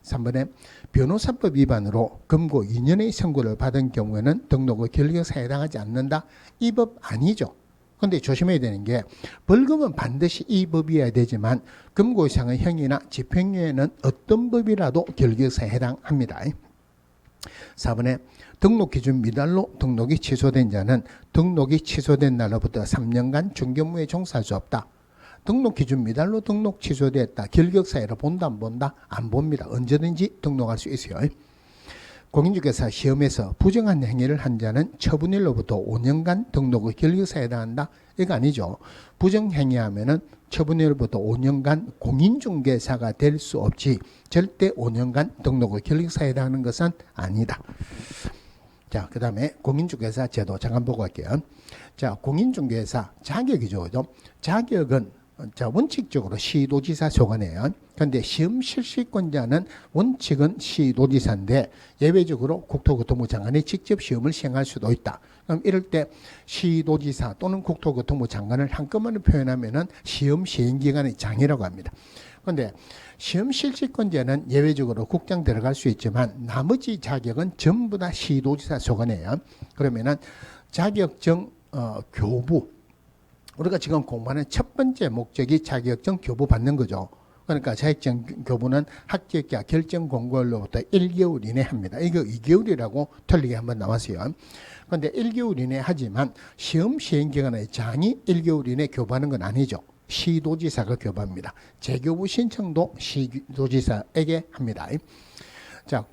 3번에 변호사법 위반으로 금고 2년의 선고를 받은 경우에는 등록의 결격사에 해당하지 않는다? 이 법 아니죠. 그런데 조심해야 되는 게 벌금은 반드시 이 법이어야 되지만 금고 이상의 형이나 집행유예는 어떤 법이라도 결격사에 해당합니다. 4번에 등록기준 미달로 등록이 취소된 자는 등록이 취소된 날로부터 3년간 중개무에 종사할 수 없다. 등록기준 미달로 등록 취소됐다. 결격사회로 본다 안 본다? 안 봅니다. 언제든지 등록할 수 있어요. 공인중개사 시험에서 부정한 행위를 한 자는 처분일로부터 5년간 등록의 결격사에 해당한다? 이거 아니죠. 부정행위하면은 처분일로부터 5년간 공인중개사가 될 수 없지 절대 5년간 등록의 결격사에 해당하는 것은 아니다. 자, 그 다음에 공인중개사 제도 잠깐 보고 갈게요. 자, 공인중개사 자격이죠. 그죠? 자격은 자, 원칙적으로 시도지사 소관이에요. 그런데 시험 실시권자는 원칙은 시도지사인데 예외적으로 국토교통부 장관이 직접 시험을 시행할 수도 있다. 그럼 이럴 때 시도지사 또는 국토교통부 장관을 한꺼번에 표현하면은 시험 시행기관의 장이라고 합니다. 그런데 시험 실시권자는 예외적으로 국장 들어갈 수 있지만 나머지 자격은 전부 다 시도지사 소관이에요. 그러면은 자격증 교부 우리가 지금 공부하는 첫 번째 목적이 자격증 교부 받는 거죠. 그러니까 자격증 교부는 합격자 결정 공고일로부터 1개월 이내 합니다. 이거 2개월이라고 틀리게 한번 나왔어요. 그런데 1개월 이내 하지만 시험 시행기간의 장이 1개월 이내 교부하는 건 아니죠. 시도지사가 교부합니다. 재교부 신청도 시도지사에게 합니다. 자,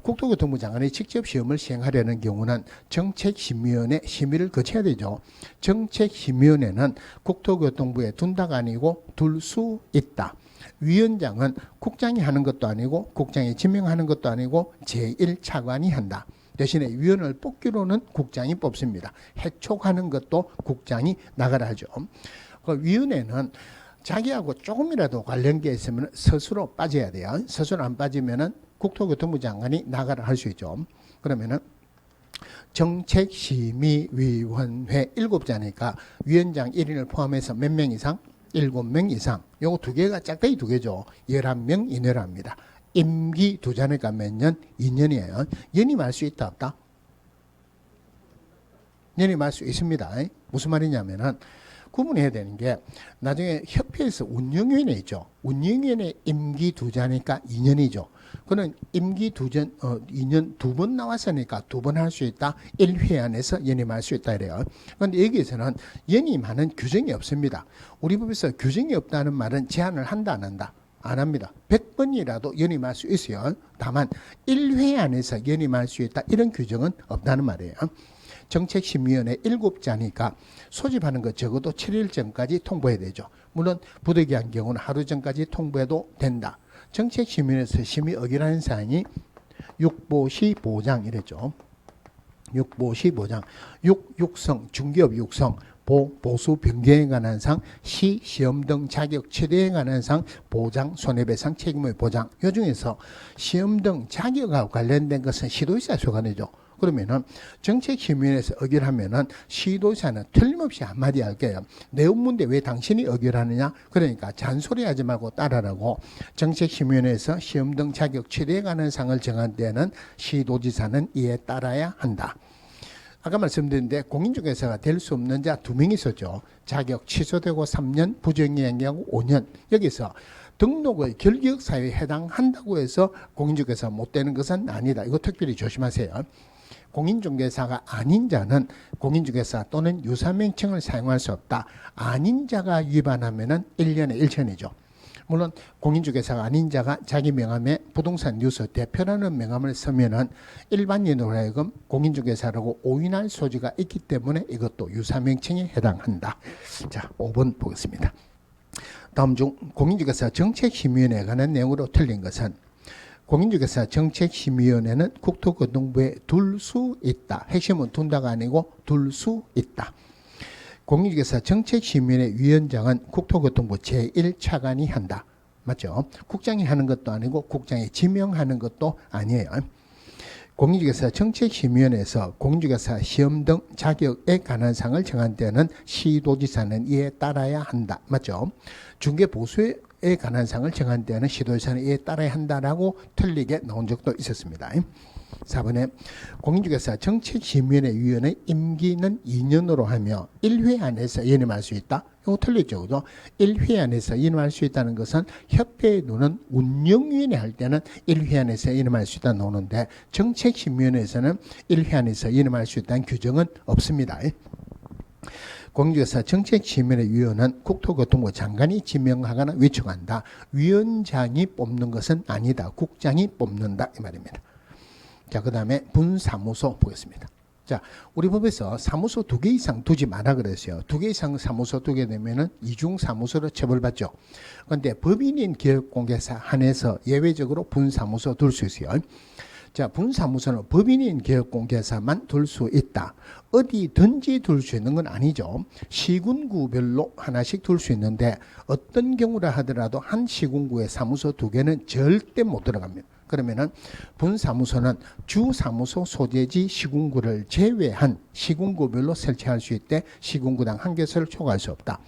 국토교통부 장관이 직접 시험을 시행하려는 경우는 정책심의위원회 심의를 거쳐야 되죠. 정책심의위원회는 국토교통부에 둔다가 아니고 둘 수 있다. 위원장은 국장이 하는 것도 아니고 국장이 지명하는 것도 아니고 제1차관이 한다. 대신에 위원을 뽑기로는 국장이 뽑습니다. 해촉하는 것도 국장이 나가라 하죠. 그 위원회는 자기하고 조금이라도 관련게 있으면 스스로 빠져야 돼요. 스스로 안 빠지면은 국토교통부 장관이 나가라 할 수 있죠. 그러면은 정책심의위원회 7자니까 위원장 1인을 포함해서 몇 명 이상? 7명 이상. 요거 두 개가 짝대기 두 개죠. 11명 이내로 합니다. 임기 2자니까 몇 년? 2년이에요. 연임할 수 있다 없다? 연임할 수 있습니다. 무슨 말이냐면은 구분해야 되는 게 나중에 협회에서 운영위원회 있죠. 운영위원회 임기 2자니까 2년이죠. 그는 임기 2년 2번 나왔으니까 2번 할 수 있다. 1회 안에서 연임할 수 있다 이래요. 그런데 여기에서는 연임하는 규정이 없습니다. 우리 법에서 규정이 없다는 말은 제한을 한다 안 한다? 안 합니다. 100번이라도 연임할 수 있어요. 다만 1회 안에서 연임할 수 있다. 이런 규정은 없다는 말이에요. 정책심의위원회 7자니까 소집하는 것 적어도 7일 전까지 통보해야 되죠. 물론 부득이한 경우는 하루 전까지 통보해도 된다. 정책심의위원회에서 심의 어기라는 사항이 육보시 보장 이랬죠. 육보시 보장, 육성, 중개업 육성, 보수 변경에 관한 사항, 시험 등 자격 최대에 관한 사항, 보장, 손해배상, 책임의 보장. 이 중에서 시험 등 자격하고 관련된 것은 시도지사 소관이죠. 그러면은 정책심의위원회에서 의결하면은 시도지사는 틀림없이 한마디 할게요. 내 업무인데 왜 당신이 의결하느냐? 그러니까 잔소리하지 말고 따라라고. 정책심의위원회에서 시험 등 자격 최대에 관한 사항을 정한 때는 시도지사는 이에 따라야 한다. 아까 말씀드렸는데 공인중개사가 될 수 없는 자 2명 있었죠. 자격 취소되고 3년, 부정행위하고 5년. 여기서 등록의 결격사유에 해당한다고 해서 공인중개사가 못 되는 것은 아니다. 이거 특별히 조심하세요. 공인중개사가 아닌 자는 공인중개사 또는 유사명칭을 사용할 수 없다. 아닌 자가 위반하면은 1년에 1천이죠. 물론 공인중개사가 아닌 자가 자기 명함에 부동산 뉴스 대표라는 명함을 쓰면은 일반인으로 하여금 공인중개사라고 오인할 소지가 있기 때문에 이것도 유사명칭에 해당한다. 자, 5번 보겠습니다. 다음 중 공인중개사 정책심의위원회에 관한 내용으로 틀린 것은 공인중개사 정책심의위원회는 국토교통부에 둘 수 있다. 핵심은 둔다가 아니고 둘 수 있다. 공인중개사 정책심의위원회 위원장은 국토교통부 제1차관이 한다. 맞죠? 국장이 하는 것도 아니고 국장이 지명하는 것도 아니에요. 공인중개사 정책심의위원회에서 공인중개사 시험 등 자격에 관한 사항을 정한 때는 시도지사는 이에 따라야 한다. 맞죠? 중개보수에 관한 사항을 정한 때는 시도지사는 이에 따라야 한다라고 틀리게 나온 적도 있었습니다. 4번에 공인중개사 정책심의위원회 위원의 임기는 2년으로 하며 1회 안에서 연임할 수 있다. 이거 틀렸죠. 그죠? 1회 안에서 연임할 수 있다는 것은 협회에 두는 운영위원회 할 때는 1회 안에서 연임할 수 있다 나오는데 정책심의위원회에서는 1회 안에서 연임할 수 있다는 규정은 없습니다. 공인중개사 정책심의위원회 위원은 국토교통부 장관이 지명하거나 위촉한다. 위원장이 뽑는 것은 아니다. 국장이 뽑는다. 이 말입니다. 자, 그 다음에 분사무소 보겠습니다. 자, 우리 법에서 사무소 2개 이상 두지 마라 그랬어요. 2개 이상 사무소 두게 되면은 이중사무소로 처벌받죠. 그런데 법인인 기업공개사 한해서 예외적으로 분사무소 둘 수 있어요. 자, 분사무소는 법인인 기업공개사만 둘 수 있다. 어디든지 둘 수 있는 건 아니죠. 시군구별로 하나씩 둘 수 있는데 어떤 경우라 하더라도 한 시군구에 사무소 2개는 절대 못 들어갑니다. 그러면은 분사무소는 주사무소 소재지 시군구를 제외한 시군구별로 설치할 수 있되 시군구당 1개소를 초과할 수 없다.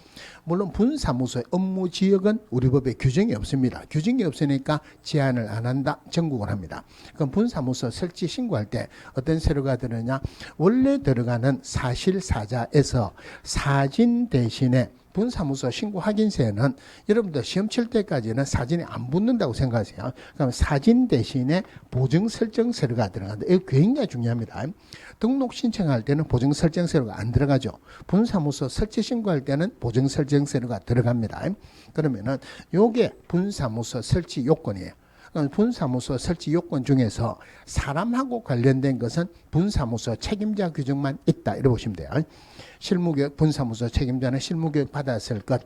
물론 분사무소의 업무 지역은 우리 법에 규정이 없습니다. 규정이 없으니까 제한을 안 한다. 전국을 합니다. 그럼 분사무소 설치 신고할 때 어떤 서류가 들어가냐? 원래 들어가는 사실사자에서 사진 대신에 분사무소 신고 확인서에는 여러분들 시험 칠 때까지는 사진이 안 붙는다고 생각하세요. 그럼 사진 대신에 보증 설정 서류가 들어간다. 이거 굉장히 중요합니다. 등록 신청할 때는 보증 설정 서류가 안 들어가죠. 분사무소 설치 신고할 때는 보증 설정 서류가 들어갑니다. 그러면은 요게 분사무소 설치 요건이에요. 분사무소 설치 요건 중에서 사람하고 관련된 것은 분사무소 책임자 규정만 있다. 이렇게 보시면 돼요. 실무교육 분사무소 책임자는 실무교육 받았을 것.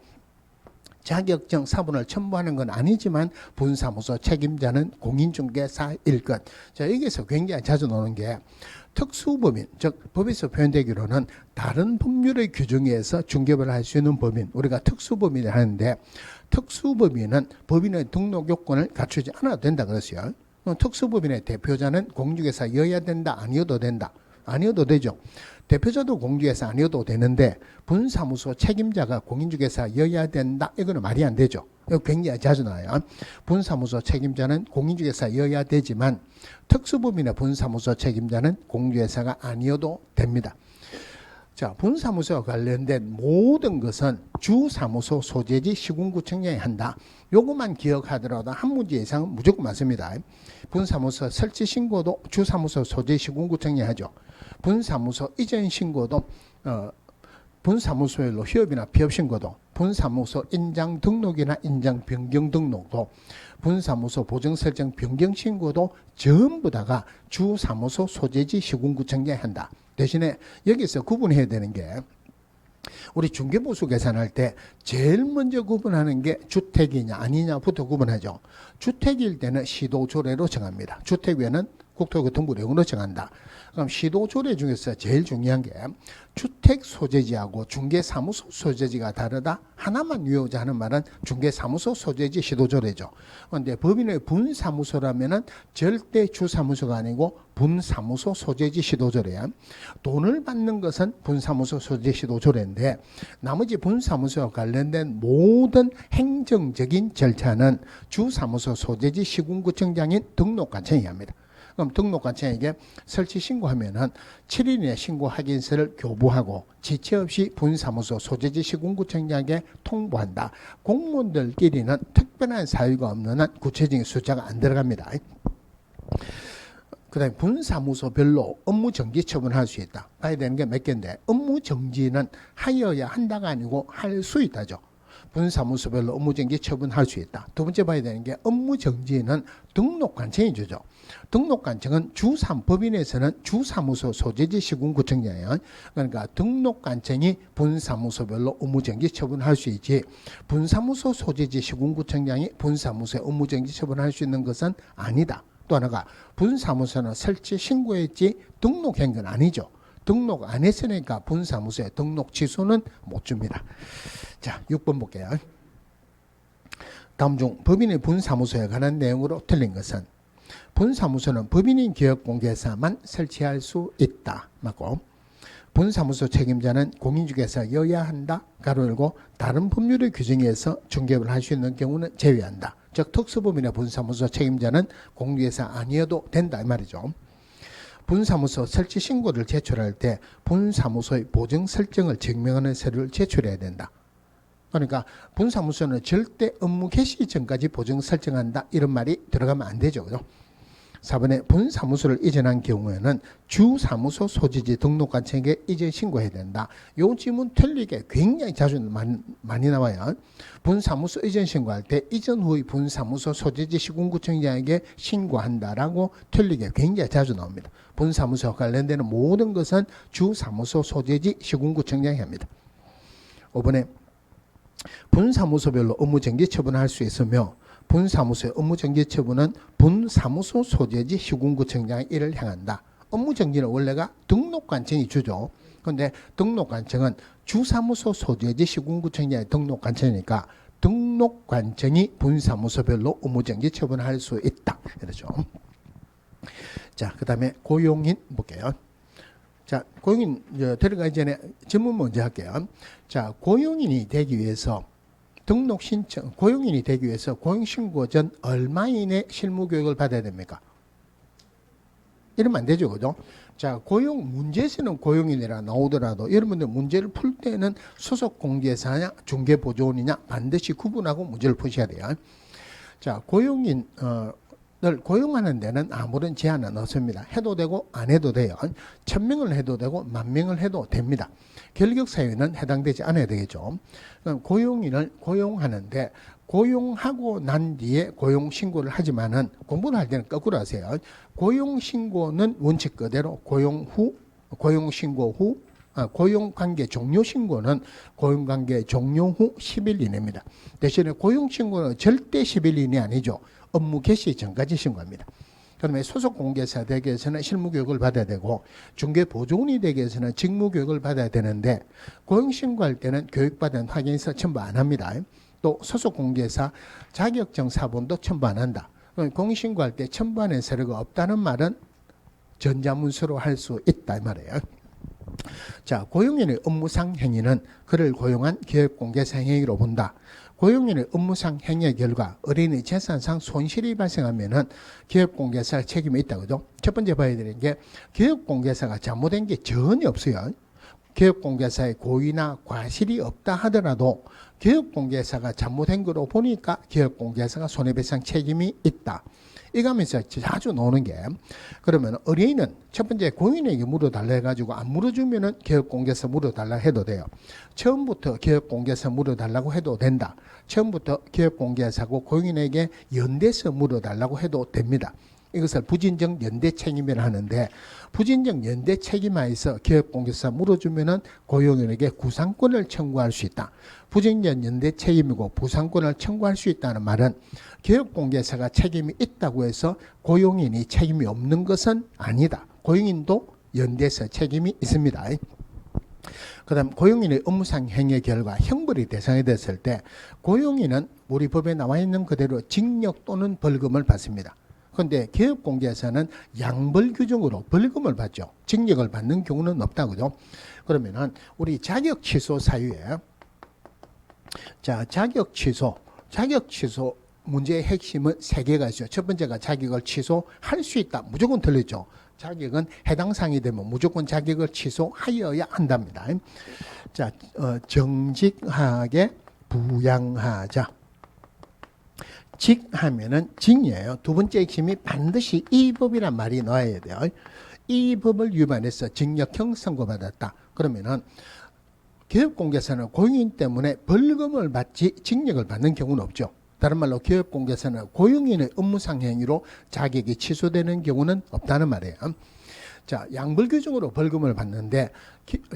자격증 사본을 첨부하는 건 아니지만 분사무소 책임자는 공인중개사일 것. 자, 여기서 굉장히 자주 나오는 게 특수법인, 즉 법에서 표현되기로는 다른 법률의 규정에 의해서 중개업을 할 수 있는 법인, 우리가 특수법인을 하는데 특수법인은 법인의 등록 요건을 갖추지 않아도 된다 그랬어요. 특수법인의 대표자는 공인중개사여야 된다, 아니어도 된다. 아니어도 되죠. 대표자도 공인중개사 아니어도 되는데 분사무소 책임자가 공인중개사여야 된다. 이거는 말이 안 되죠. 이거 굉장히 자주 나와요. 분사무소 책임자는 공인중개사여야 되지만 특수법인의 분사무소 책임자는 공인중개사가 아니어도 됩니다. 자, 분사무소와 관련된 모든 것은 주사무소 소재지 시군구청장이 한다. 요것만 기억하더라도 한 문제 이상은 무조건 맞습니다. 분사무소 설치 신고도 주사무소 소재 시군구청장이 하죠. 분사무소 이전 신고도 분사무소별로 휴업이나 비업 신고도 분사무소 인장 등록이나 인장 변경 등록도 분사무소 보증 설정 변경 신고도 전부 다가 주사무소 소재지 시군구청장이 한다. 대신에 여기서 구분해야 되는 게 우리 중개보수 계산할 때 제일 먼저 구분하는 게 주택이냐 아니냐부터 구분하죠. 주택일 때는 시도조례로 정합니다. 주택외는 국토교통부령으로 정한다. 그럼 시도조례 중에서 제일 중요한 게 주택 소재지하고 중개사무소 소재지가 다르다. 하나만 유효자 하는 말은 중개사무소 소재지 시도조례죠. 그런데 법인의 분사무소라면은 절대 주사무소가 아니고 분사무소 소재지 시도조례야. 돈을 받는 것은 분사무소 소재지 시도조례인데 나머지 분사무소와 관련된 모든 행정적인 절차는 주사무소 소재지 시군구청장인 등록관청이 합니다. 그럼 등록관청에게 설치 신고하면은 7일 이내 신고 확인서를 교부하고 지체 없이 분사무소 소재지 시군구청장에게 통보한다. 공무원들끼리는 특별한 사유가 없는 한 구체적인 숫자가 안 들어갑니다. 그 다음에 분사무소별로 업무정지 처분할 수 있다. 봐야 되는 게 몇 개인데 업무정지는 하여야 한다가 아니고 할 수 있다죠. 분사무소별로 업무정지 처분할 수 있다. 두 번째 봐야 되는 게 업무정지는 등록관청이 주죠. 등록관청은 법인에서는 주사무소 소재지 시군구청장이에요. 그러니까 등록관청이 분사무소별로 업무정지 처분할 수 있지, 분사무소 소재지 시군구청장이 분사무소에 업무정지 처분할 수 있는 것은 아니다. 또 하나가 분사무소는 설치 신고했지 등록한 건 아니죠. 등록 안 했으니까 분사무소에 등록 취소는 못 줍니다. 자, 6번 볼게요. 다음 중 법인의 분사무소에 관한 내용으로 틀린 것은, 분사무소는 법인인 기업공개사만 설치할 수 있다. 맞고, 분사무소 책임자는 공인중개사여야 한다. 가로 열고 다른 법률의 규정에서 중개업을 할 수 있는 경우는 제외한다. 즉 특수법인의 분사무소 책임자는 공인중개사 아니어도 된다 이 말이죠. 분사무소 설치 신고를 제출할 때 분사무소의 보증 설정을 증명하는 서류를 제출해야 된다. 그러니까 분사무소는 절대 업무 개시 전까지 보증 설정한다 이런 말이 들어가면 안 되죠. 그죠? 4번에 분사무소를 이전한 경우에는 주사무소 소지지 등록관청에게 이전 신고해야 된다. 이 질문 틀리게 굉장히 자주 많이 나와요. 분사무소 이전 신고할 때 이전 후의 분사무소 소지지 시군구청장에게 신고한다라고 틀리게 굉장히 자주 나옵니다. 분사무소와 관련되는 모든 것은 주사무소 소지지 시군구청장이 합니다. 5번에 분사무소별로 업무정지 처분할 수 있으며 분사무소의 업무정지 처분은 분사무소 소재지 시군구청장의 일을 향한다. 업무정지는 원래가 등록관청이 주죠. 그런데 등록관청은 주사무소 소재지 시군구청장의 등록관청이니까 등록관청이 분사무소별로 업무정지 처분할 수 있다. 그렇죠. 자, 그 다음에 고용인 볼게요. 자, 고용인 들어가기 전에 질문 먼저 할게요. 자, 고용인이 되기 위해서 등록 신청, 고용인이 되기 위해서 고용신고 전 얼마 이내 실무교육을 받아야 됩니까? 이러면 안 되죠. 그죠? 자, 고용 문제에서는 고용인이라 나오더라도 여러분들 문제를 풀 때는 소속 공개사냐 중개보조원이냐 반드시 구분하고 문제를 푸셔야 돼요. 자, 고용인을 고용하는 데는 아무런 제한은 없습니다. 해도 되고 안 해도 돼요. 1000명을 해도 되고 10,000명을 해도 됩니다. 결격사유는 해당되지 않아야 되겠죠. 그럼 고용인을 고용하는데 고용하고 난 뒤에 고용신고를 하지만은 공부를 할 때는 거꾸로 하세요. 고용신고는 원칙 그대로 고용신고 후 고용관계 종료 신고는 고용관계 종료 후 10일 이내입니다. 대신에 고용신고는 절대 10일 이내 아니죠. 업무 개시 전까지 신고합니다. 그다음에 소속 공개사 되기 위해서는 실무교육을 받아야 되고 중개보조원이 되기 위해서는 직무교육을 받아야 되는데 고용신고할 때는 교육받은 확인서 첨부 안 합니다. 또 소속 공개사 자격증 사본도 첨부 안 한다. 공인신고할 때 첨부하는 서류가 없다는 말은 전자문서로 할 수 있다 이 말이에요. 자, 고용인의 업무상 행위는 그를 고용한 기업공개사 행위로 본다. 고용인의 업무상 행위의 결과 어린이 재산상 손실이 발생하면은 기업공개사 책임이 있다. 그죠? 첫 번째 봐야 되는 게 기업공개사가 잘못된 게 전혀 없어요. 기업공개사의 고의나 과실이 없다 하더라도 기업공개사가 잘못된 거로 보니까 기업공개사가 손해배상 책임이 있다. 이거 하면서 자주 나오는 게 그러면 어린이는 첫 번째 고인에게 물어달라 해가지고 안 물어주면은 기업공개사 물어달라 해도 돼요. 처음부터 기업공개사 물어달라고 해도 된다. 처음부터 기업공개사고 고인에게 연대서 물어달라고 해도 됩니다. 이것을 부진적 연대 책임이라 하는데 부진적 연대 책임하에서 기업공개사 물어주면은 고용인에게 구상권을 청구할 수 있다. 부진적 연대 책임이고 부상권을 청구할 수 있다는 말은 기업공개사가 책임이 있다고 해서 고용인이 책임이 없는 것은 아니다. 고용인도 연대서 책임이 있습니다. 그 다음 고용인의 업무상 행위 결과 형벌이 대상이 됐을 때 고용인은 우리 법에 나와 있는 그대로 징역 또는 벌금을 받습니다. 그런데 기업공개사는 양벌 규정으로 벌금을 받죠. 징역을 받는 경우는 없다. 그죠? 그러면은 우리 자격 취소 사유에 자, 자격 취소 문제의 핵심은 세 개가 있어요. 첫 번째가 자격을 취소할 수 있다. 무조건 틀렸죠. 자격은 해당 사항이 되면 무조건 자격을 취소하여야 한답니다. 자, 정직하게 부양하자. 직하면은 징이에요. 두 번째 핵심이 반드시 이 법이란 말이 나와야 돼요. 이 법을 위반해서 징역형 선고받았다. 그러면은 기업공개사는 고용인 때문에 벌금을 받지 징역을 받는 경우는 없죠. 다른 말로 기업공개사는 고용인의 업무상 행위로 자격이 취소되는 경우는 없다는 말이에요. 자, 양벌규정으로 벌금을 받는데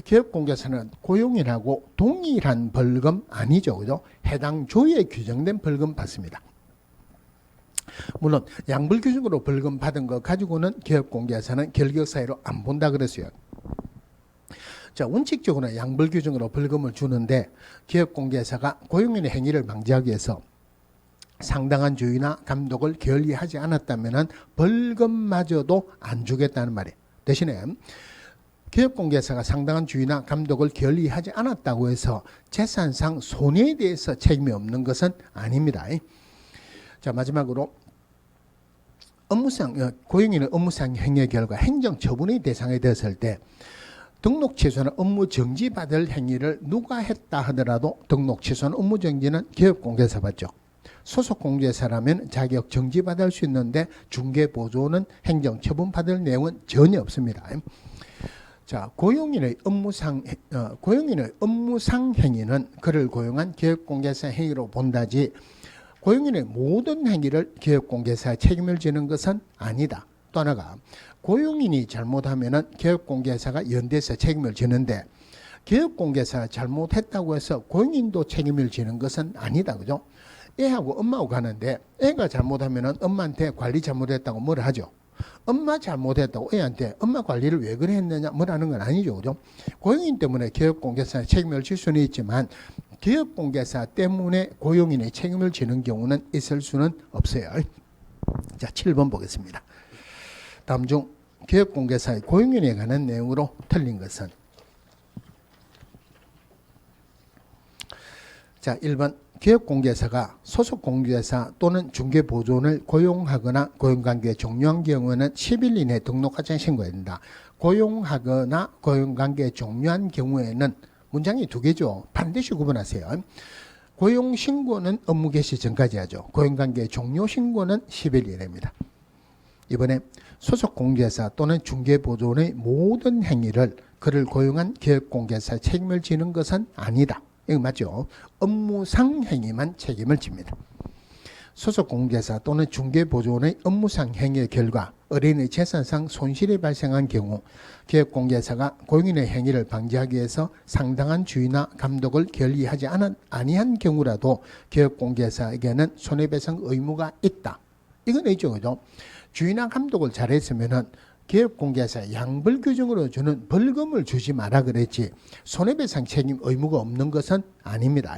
기업공개사는 고용인하고 동일한 벌금 아니죠, 그죠? 해당 조에 규정된 벌금 받습니다. 물론 양벌규정으로 벌금 받은 거 가지고는 기업공개사는 결격사유로 안 본다 그랬어요. 자, 원칙적으로 양벌규정으로 벌금을 주는데 기업공개사가 고용인의 행위를 방지하기 위해서 상당한 주의나 감독을 게을리하지 않았다면 벌금마저도 안 주겠다는 말이에요. 대신에 기업공개사가 상당한 주의나 감독을 게을리하지 않았다고 해서 재산상 손해에 대해서 책임이 없는 것은 아닙니다. 자, 마지막으로 고용인의 업무상 행위의 결과 행정처분의 대상이 되었을 때 등록 취소나 업무 정지받을 행위를 누가 했다 하더라도 등록 취소나 업무 정지는 기업공개사 받죠. 소속 공개사라면 자격 정지받을 수 있는데 중개보조는 행정처분 받을 내용은 전혀 없습니다. 자, 고용인의 업무상 행위는 그를 고용한 기업공개사 행위로 본다지 고용인의 모든 행위를 기업공개사에 책임을 지는 것은 아니다. 또 하나가 고용인이 잘못하면 기업공개사가 연대해서 책임을 지는데 기업공개사가 잘못했다고 해서 고용인도 책임을 지는 것은 아니다. 그죠? 애하고 엄마하고 가는데 애가 잘못하면 엄마한테 관리 잘못했다고 뭐라 하죠. 엄마 잘못했다고 애한테 엄마 관리를 왜 그래 했느냐 뭐라는 건 아니죠. 그죠? 고용인 때문에 기업공개사에 책임을 질 수는 있지만 기업공개사 때문에 고용인의 책임을 지는 경우는 있을 수는 없어요. 자, 7번 보겠습니다. 다음 중 기업공개사의 고용인에 관한 내용으로 틀린 것은 자, 1번 기업공개사가 소속공개사 또는 중개보조원을 고용하거나 고용관계 종료한 경우에는 10일 이내에 등록하지 신고해야 된다. 고용하거나 고용관계 종료한 경우에는 문장이 두 개죠. 반드시 구분하세요. 고용신고는 업무 개시 전까지 하죠. 고용관계 종료 신고는 10일 이내입니다. 이번에 소속공개사 또는 중개보조원의 모든 행위를 그를 고용한 기업공개사의 책임을 지는 것은 아니다. 이거 맞죠? 업무상 행위만 책임을 집니다. 소속공개사 또는 중개보조원의 업무상 행위의 결과 어린의 재산상 손실이 발생한 경우 기업공개사가 고용인의 행위를 방지하기 위해서 상당한 주의나 감독을 게을리하지 아니한 경우라도 기업공개사에게는 손해배상 의무가 있다. 이건 있죠, 그죠? 주의나 감독을 잘했으면은 기업공개사 양벌규정으로 주는 벌금을 주지 마라 그랬지 손해배상 책임 의무가 없는 것은 아닙니다.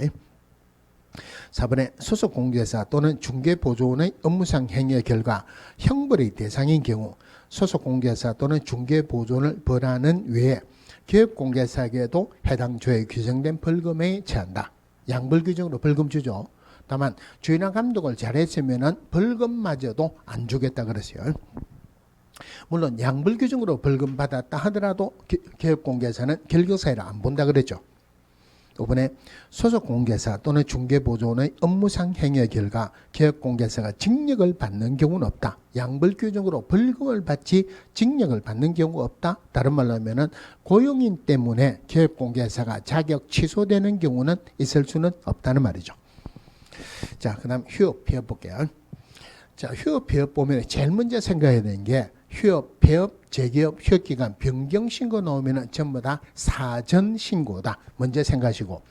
4번에 소속공개사 또는 중개보조원의 업무상 행위의 결과 형벌의 대상인 경우 소속공개사 또는 중개보조원을 벌하는 외에 기업공개사에게도 해당 조에 규정된 벌금에 처한다. 양벌규정으로 벌금 주죠. 다만 주의나 감독을 잘했으면 벌금마저도 안 주겠다 그랬어요. 물론 양벌규정으로 벌금 받았다 하더라도 기업공개사는 결격사유를 안 본다 그랬죠. 이번에 소속공개사 또는 중개보조원의 업무상 행위의 결과 기업공개사가 징역을 받는 경우는 없다. 양벌규정으로 벌금을 받지 징역을 받는 경우가 없다. 다른 말로 하면 고용인 때문에 기업공개사가 자격 취소되는 경우는 있을 수는 없다는 말이죠. 자, 그 다음 휴업, 폐업 볼게요. 자, 휴업, 폐업 보면 제일 먼저 생각해야 되는 게 휴업, 폐업, 재개업, 휴업기간 변경신고 나오면 전부 다 사전신고다. 먼저 생각하시고.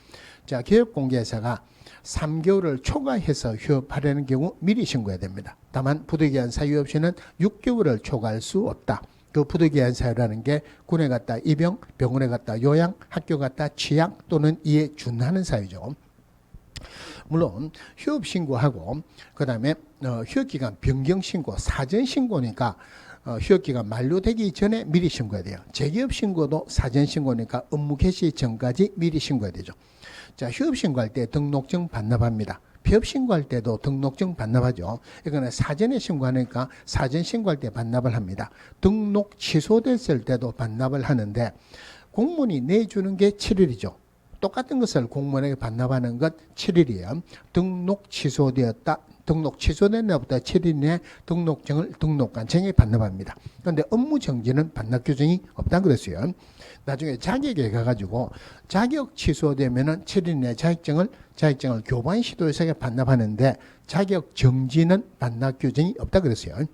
자, 기업공개사가 3개월을 초과해서 휴업하려는 경우 미리 신고해야 됩니다. 다만 부득이한 사유 없이는 6개월을 초과할 수 없다. 그 부득이한 사유라는 게 군에 갔다 입영, 병원에 갔다 요양, 학교 갔다 취약 또는 이에 준하는 사유죠. 물론 휴업 신고하고 그 다음에 휴업기간 변경 신고, 사전 신고니까 휴업기간 만료되기 전에 미리 신고해야 돼요. 재개업 신고도 사전 신고니까 업무 개시 전까지 미리 신고해야 되죠. 자, 휴업 신고할 때 등록증 반납합니다. 폐업 신고할 때도 등록증 반납하죠. 이거는 사전에 신고하니까 사전 신고할 때 반납을 합니다. 등록 취소됐을 때도 반납을 하는데 공문이 내주는 게 7일이죠. 똑같은 것을 공무원에게 반납하는 것 7일이에요. 등록 취소되었다. 등록 취소된 날부터 7일 내에 등록증을 등록관청에 반납합니다. 그런데 업무 정지는 반납 규정이 없다 그랬어요. 나중에 자격에 가가지고 자격 취소되면은 7일 내에 자격증을 교관 시도에서 반납하는데 자격 정지는 반납 규정이 없다 그랬어요.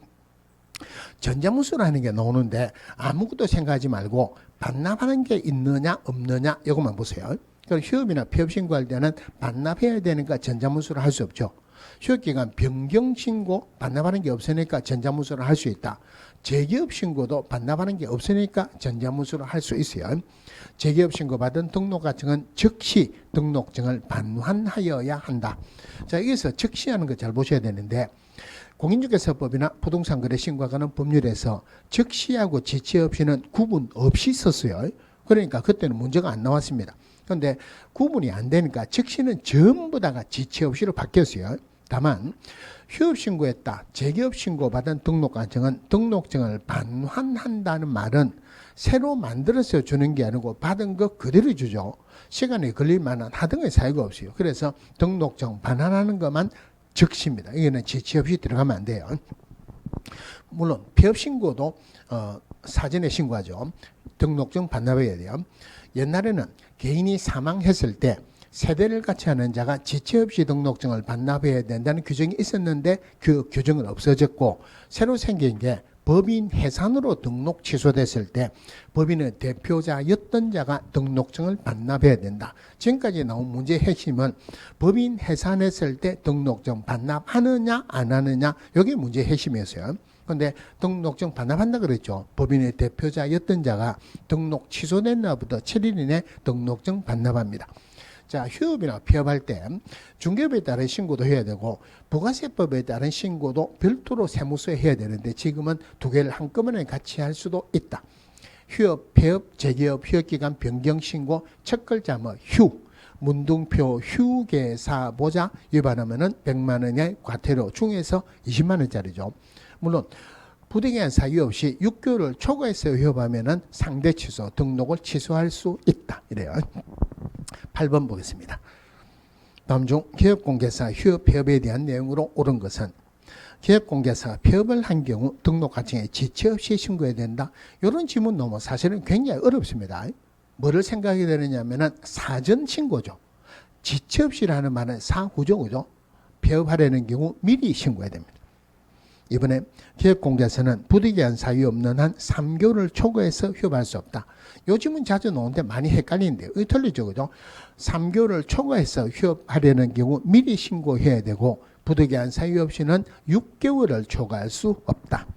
전자문서라는 게 나오는데 아무것도 생각하지 말고 반납하는 게 있느냐 없느냐 이것만 보세요. 그럼 휴업이나 폐업 신고할 때는 반납해야 되니까 전자문서를 할 수 없죠. 휴업기간 변경 신고 반납하는 게 없으니까 전자문서를 할 수 있다. 재개업 신고도 반납하는 게 없으니까 전자문서를 할 수 있어요. 재개업 신고 받은 등록관청은 즉시 등록증을 반환하여야 한다. 자, 여기서 즉시하는 거 잘 보셔야 되는데 공인중개사법이나 부동산 거래 신고가 관한 법률에서 즉시하고 지체 없이는 구분 없이 썼어요. 그러니까 그때는 문제가 안 나왔습니다. 그런데 구분이 안 되니까 즉시는 전부 다가 지체 없이로 바뀌었어요. 다만 휴업 신고했다, 재개업 신고 받은 등록관청은 등록증을 반환한다는 말은 새로 만들어서 주는 게 아니고 받은 거 그대로 주죠. 시간이 걸릴 만한 하등의 사유가 없어요. 그래서 등록증 반환하는 것만 즉시입니다. 이거는 지체 없이 들어가면 안 돼요. 물론 폐업 신고도 사전에 신고하죠. 등록증 반납해야 돼요. 옛날에는 개인이 사망했을 때 세대를 같이 하는 자가 지체 없이 등록증을 반납해야 된다는 규정이 있었는데 그 규정은 없어졌고 새로 생긴 게 법인 해산으로 등록 취소됐을 때 법인의 대표자였던 자가 등록증을 반납해야 된다. 지금까지 나온 문제의 핵심은 법인 해산했을 때 등록증 반납하느냐 안 하느냐 이게 문제의 핵심이었어요. 그런데 등록증 반납한다 그랬죠. 법인의 대표자였던 자가 등록 취소된 날부터 7일 이내 등록증 반납합니다. 자, 휴업이나 폐업할 때 중개업에 따른 신고도 해야 되고 부가세법에 따른 신고도 별도로 세무서에 해야 되는데 지금은 두 개를 한꺼번에 같이 할 수도 있다. 휴업, 폐업, 재개업, 휴업기간 변경 신고, 첫 글자 휴, 문둥표 휴게사 보자 위반하면은 100만 원의 과태료 중에서 20만 원짜리죠. 물론 부득이한 사유 없이 6개월을 초과해서 휴업하면은 상대 취소, 등록을 취소할 수 있다. 이래요. 8번 보겠습니다. 다음 중 기업공개사 휴업 폐업에 대한 내용으로 옳은 것은 기업공개사가 폐업을 한 경우 등록관청에 지체 없이 신고해야 된다. 이런 지문 너무 사실은 굉장히 어렵습니다. 뭐를 생각해야 되느냐면은 사전 신고죠. 지체 없이라는 말은 사후죠. 그죠? 폐업하려는 경우 미리 신고해야 됩니다. 이번에 기업공개사는 부득이한 사유 없는 한 3개월을 초과해서 휴업할 수 없다. 요즘은 자주 나오는데 많이 헷갈리는데요. 틀리죠. 그죠? 3개월을 초과해서 휴업하려는 경우 미리 신고해야 되고 부득이한 사유 없이는 6개월을 초과할 수 없다.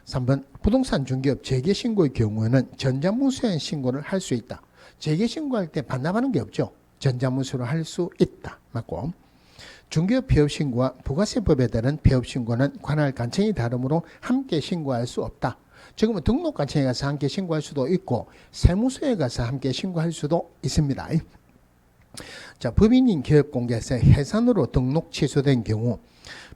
3번 부동산 중개업 재개신고의 경우에는 전자문서에 신고를 할 수 있다. 재개신고할 때 반납하는 게 없죠. 전자문서로 할 수 있다. 맞고 중개업 폐업신고와 부가세법에 따른 폐업신고는 관할 관청이 다르므로 함께 신고할 수 없다. 지금은 등록관청에 가서 함께 신고할 수도 있고 세무서에 가서 함께 신고할 수도 있습니다. 자, 법인인 기업공개사의 해산으로 등록 취소된 경우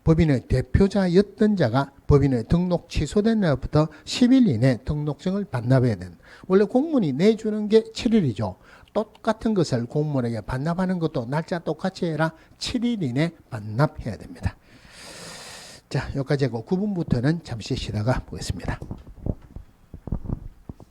법인의 대표자였던 자가 법인의 등록 취소된 날부터 10일 이내 등록증을 반납해야 된다. 원래 공무원이 내주는 게 7일이죠. 똑같은 것을 공무원에게 반납하는 것도 날짜 똑같이 해라. 7일 이내 반납해야 됩니다. 자, 여기까지 하고 9분부터는 잠시 쉬다가 보겠습니다.